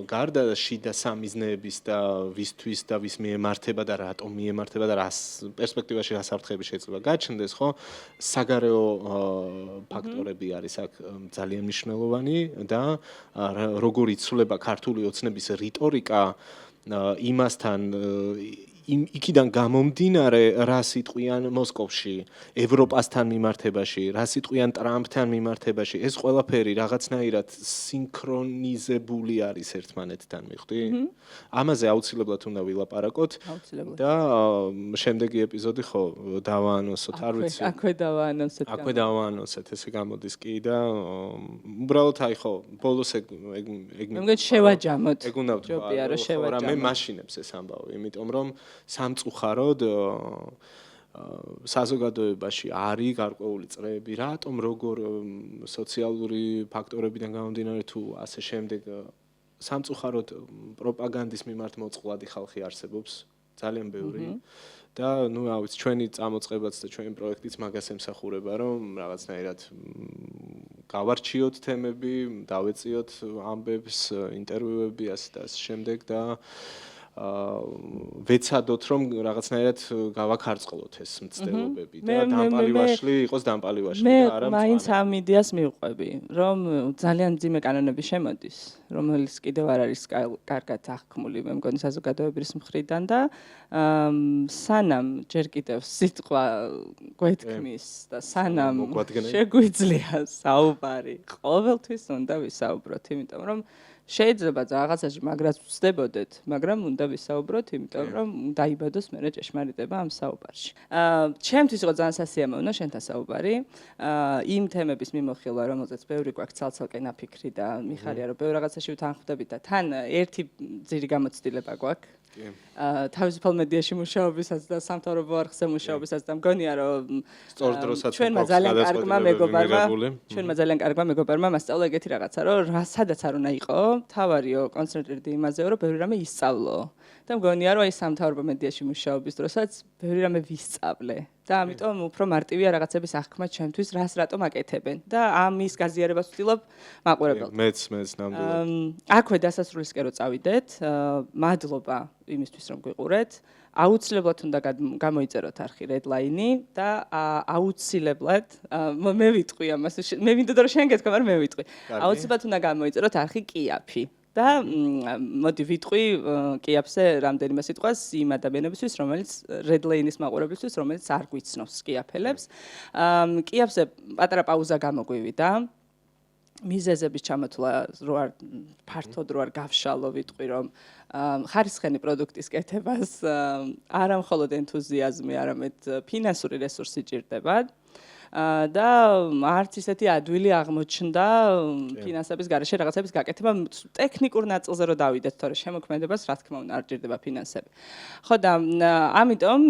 გარდა და შიდა სამიზნეების და ვისთვის და ვის მიემართება და რატომ მიემართება და რას პერსპექტივაში რა საფრთხები შეიძლება გაჩნდეს, ხო? საგარეო ფაქტორები არის აქ ძალიან მნიშვნელოვანი და როგორ იცვლება ქართული ოცნების რიტორიკა იმასთან იქიდან გამომდინარე რა სიტყვიან მოსკოვში, ევროპასთან მიმართებაში, რა სიტყვიან ტრამპთან მიმართებაში, ეს ყველაფერი რაღაცნაირად სინქრონიზებული არის ერთმანეთთან, მიხვდი? ამაზე აუცილებლად უნდა ვილაპარაკოთ და შემდეგი ეპიზოდი ხო დავაანონსოთ, არ ვიცი. აქვე დავაანონსოთ. აქვე დავაანონსოთ, ესე გამოდის კი და უბრალოდ აი ხო, ბოლოს ეგ მე მგონი შევაჯამოთ. ეგ უნდა ჯობია რომ შევაჯამოთ. მე მაშინებს ეს ამბავი, იმიტომ რომ სამწუხაროდ საზოგადოებაში არის გარკვეული წრეები, რატომ როგორ სოციალური ფაქტორებიდან გამომდინარე თუ ასე შემდეგ სამწუხაროდ პროპაგანდის მიმართ მოწყვლადი ხალხი არსებობს, ძალიან ბევრი. და ნუ რა ვიცი, ჩვენი წამოწყებაც და ჩვენი პროექტიც მაგას ემსახურება, რომ რაღაცნაირად გავარჩიოთ თემები, დავეწიოთ ამბებს, ინტერვიუები ასე და ამ შემდეგ და ვეცადოთ რომ რაღაცნაირად გავაქარწყლოთ ეს მცდელობები და დამპალი ვაშლი იყოს დამპალი ვაშლი და არა მე მაინც ამ იდეას მივყვები, რომ ძალიან მძიმე კანონები შემოდის, რომელიც კიდევ არ არის კარგად აღქმული, მე მგონი საზოგადოების მხრიდან და სანამ ჯერ კიდევ სიტყვა გვეთქმის და სანამ შეგვიძლია საუბარი, ყოველთვის უნდა ვისაუბროთ, იმიტომ რომ შეიძლება რაღაცაში მაგრაც ვწდებოდეთ, მაგრამ უნდა ვისაუბროთ, იმიტომ რომ დაიბადოს მერე ჭეშმარიტება ამ საუბარში. ჩემთვის იყო ძალიან სასიამოვნო შენთან საუბარი. იმ თემების მიმოხილვა, რომელზეც ბევრი გვაქვს ცალ-ცალკე ნაფიქრი და მიხარია, რომ ბევრ რაღაცაში ვთანხმდებით და თან ერთი ძირი გამოცდილება გვაქვს. თავისუფალ მედიაში მუშაობისაც და სამთავრობო არხზე მუშაობისაც და მგონია რომ სწორ დროსაც ჩვენმა ძალიან კარგმა მეგობარმა მასწავლა ეგეთი რაღაცა რომ სადაც არ უნდა იყო თავარიო კონცენტრირდი იმაზეო რომ ბევრი რამე ისწავლო და მგონია რომ აი სამთავრობო მედიაში მუშაობის დროსაც ბევრი რამე ვისწავლე და ამიტომ უფრო მარტივია რაღაცების აღქმა ჩემთვის რას რატომ აკეთებენ და ამის გაზიარებას ვცდილობ მაყურებელს მეც ნამდვილად აქვე დასასრულისკენ რო წავიდეთ მადლობა იმისთვის რომ გვიყურეთ აუცილებლად უნდა გამოიწეროთ არხი Redline და აუცილებლად მე ვიტყვი ამას მე მინდოდა რომ შენ გეთქვა მაგრამ მე ვიტყვი აუცილებლად უნდა გამოიწეროთ არხი კიაფი და მოდი ვიტყვი კიაფზე რამდენიმე სიტყვას იმ ადამიანებისთვის რომელიც Redline-ის მაყურებლისთვის რომელიც არ გვიცნობს კიაფელებს კიაფზე პატარა პაუზა გამოგვივიდა მიზეზების ჩამოთვლა რო არ ფართოდ რო არ გავშალო ვიტყვი რომ ხარისხენი პროდუქტის კეთებას არა მხოლოდ ენთუზიაზმი, არამედ ფინანსური რესურსი ჭირდება და არც ისეთი ადვილი აღმოჩნდა ფინანსების გარეშე რაღაცების გაკეთება ტექნიკურ ნაწილზე რო დავიდეთ, თორე შემოქმედებას რა თქმა უნდა არ ჭირდება ფინანსები. ხო და ამიტომ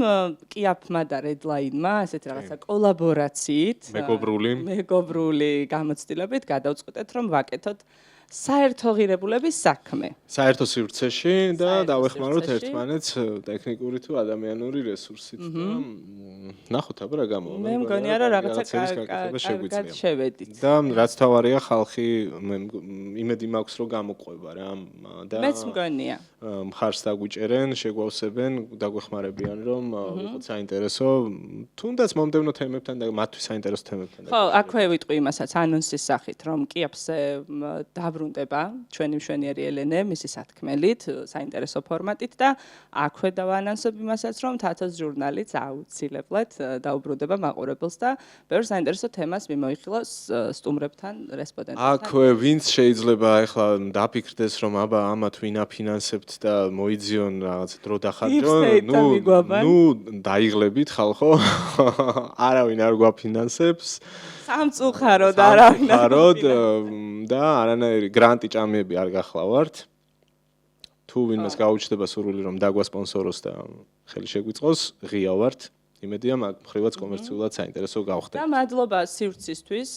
კიაფმა და Redline-მა ესეთი რაღაცა კოლაბორაციით მეგობრული გამოცდილებით გადავწყვეტეთ რომ ვაკეთოთ საერთო ღირებულების საქმე. საერთო სივრცეში და დავეხმაროთ ერთმანეთს ტექნიკური თუ ადამიანური რესურსით და ნახოთ აბა რა გამოვა. მე მგონია რომ რაღაცა კარგად შევედით. და რაც თავარია ხალხი იმედი მაქვს რომ გამოყვება რა და მეც მგონია. მხარს დაგვიჭერენ, შეგვავსებენ, დაგვეხმარებიან რომ ვიყოთ საინტერესო თუნდაც მომდევნო თემებთან და მათთვის საინტერესო თემებთან. ხო, აქვე ვიტყვი იმასაც ანონსის სახით რომ კიაფზე დაბრუნდება ჩვენი მშვენიერი ელენე მისი სათქმელით, საინტერესო ფორმატით და აქვე დავაანონსებ იმასაც რომ თათოს ჟურნალიც აუცილებლად დაუბრუნდება მაყურებელს და ბევრ საინტერესო თემას მიმოიხილავს სტუმრებთან, რესპონდენტებთან. აქვე ვინც შეიძლება ახლა დაფიქრდეს რომ აბა ამათ ვინ აფინანსებთ და მოიძიონ რაღაც დრო დახარჯონ, ნუ დაიღლებით ხალხო. არავინ არ გვაფინანსებს. სამწუხაროდ არავინ და არანაირი გრანტი ჭამიები არ გახლავართ. თუ ვინმეს გაუჩნდება სურვილი რომ დაგვასპონსოროს და ხელი შეგვიწყოს, ღია ვართ. იმედია მაგ მხრივაც კომერციულად საინტერესო გავხდეთ. და მადლობა სივრცისთვის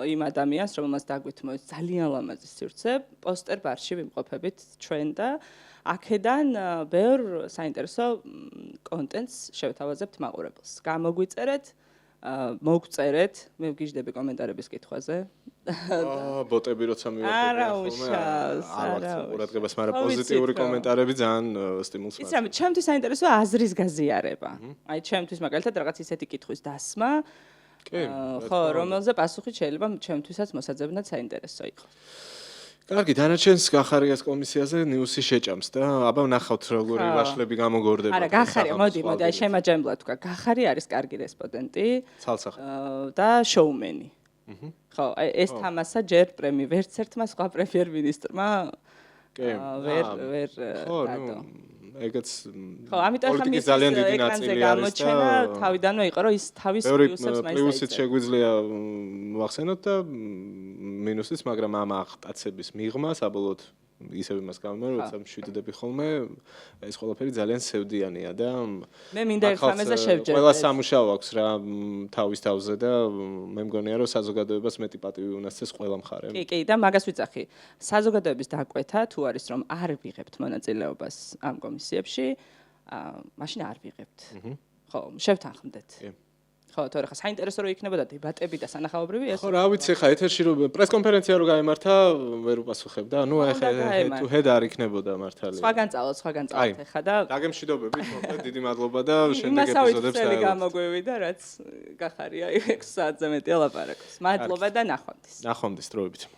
იმ ადამიანს, რომელმაც დაგვითმოეთ ძალიან ლამაზი სივრცე, პოსტერ ბარში ვიმყოფებით ჩვენ და აქედან ბევრ საინტერესო კონტენტს შევთავაზებთ მაყურებელს. გამოგვიწერეთ მოგწერეთ, მე ვგიჟდები კომენტარების კითხვაზე. ბოტები როცა მივაყენებ ყურადღებას, მაგრამ პოზიტიური კომენტარები ძალიან სტიმულს მაქვს. იცი, ჩემთვის საინტერესო აზრის გაზიარება. აი, ჩემთვის მაგალითად რაღაც ისეთი კითხვის დასმა, ხო, რომელზე პასუხი შეიძლება ჩემთვისაც მოსაძებნად საინტერესო იყოს. კარგი, დანარჩენს გახარიას კომისიაზე ნიუსი შეჭამს და აბა ვნახავთ როგორი ვაშლები გამოგორდება. არა, გახარია, მოდი, აი შემაჯამებლად თქვა. გახარი არის კარგი რესპონდენტი. ცალსახად. და შოუმენი. ხო, აი ეს თამასა ჯერ ვერც ერთმა სხვა პრემიერ-მინისტრმა ვერ დადო. ეგაც ხო, ამიტომ ხა მის ძალიან დიდი ნაწილი არის და თავიდანვე იყო რომ ის თავის პლუსებს მაინც პლუსით შეგვიძლია ვახსენოთ და მინუსიც, მაგრამ ამ აღტაცების მიღმა საბოლოოდ ისევ იმას გამიმეორე, როცა მშვიდდები ხოლმე, ეს ყველაფერი ძალიან სევდიანია და მე მინდა ერთ რამეზე შევჯერდეთ. ყველა სამუშაო აქვს რა თავის თავზე და მე მგონია რომ საზოგადოებას მეტი პატივი უნდა სცეს ყველა მხარემ. კი, და მაგას ვიცახი. საზოგადოების დაკვეთა თუ არის რომ არ ვიღებთ მონაწილეობას ამ კომისიებში, მაშინ არ ვიღებთ. ხო, შევთანხმდეთ. შემთხვევაში თორე ხა საინტერესო რო იქნებოდა დებატები და სანახაობრივი ეს ხო რა ვიცი ხა ეთერში რო პრესკონფერენცია რო გაემართა ვერ უპასუხებ და ნუ ეხა თუ head არ იქნებოდა მართალი სხვაგან წავთ ეხა და დაგემშვიდობებით მოკლედ დიდი მადლობა და შემდეგ იმასავით ეპიზოდებს წელი გამოგვივიდა რაც გახარია 6 საათზე მეტი ლაპარაკობს მადლობა და ნახვამდის ნახვამდის დროებით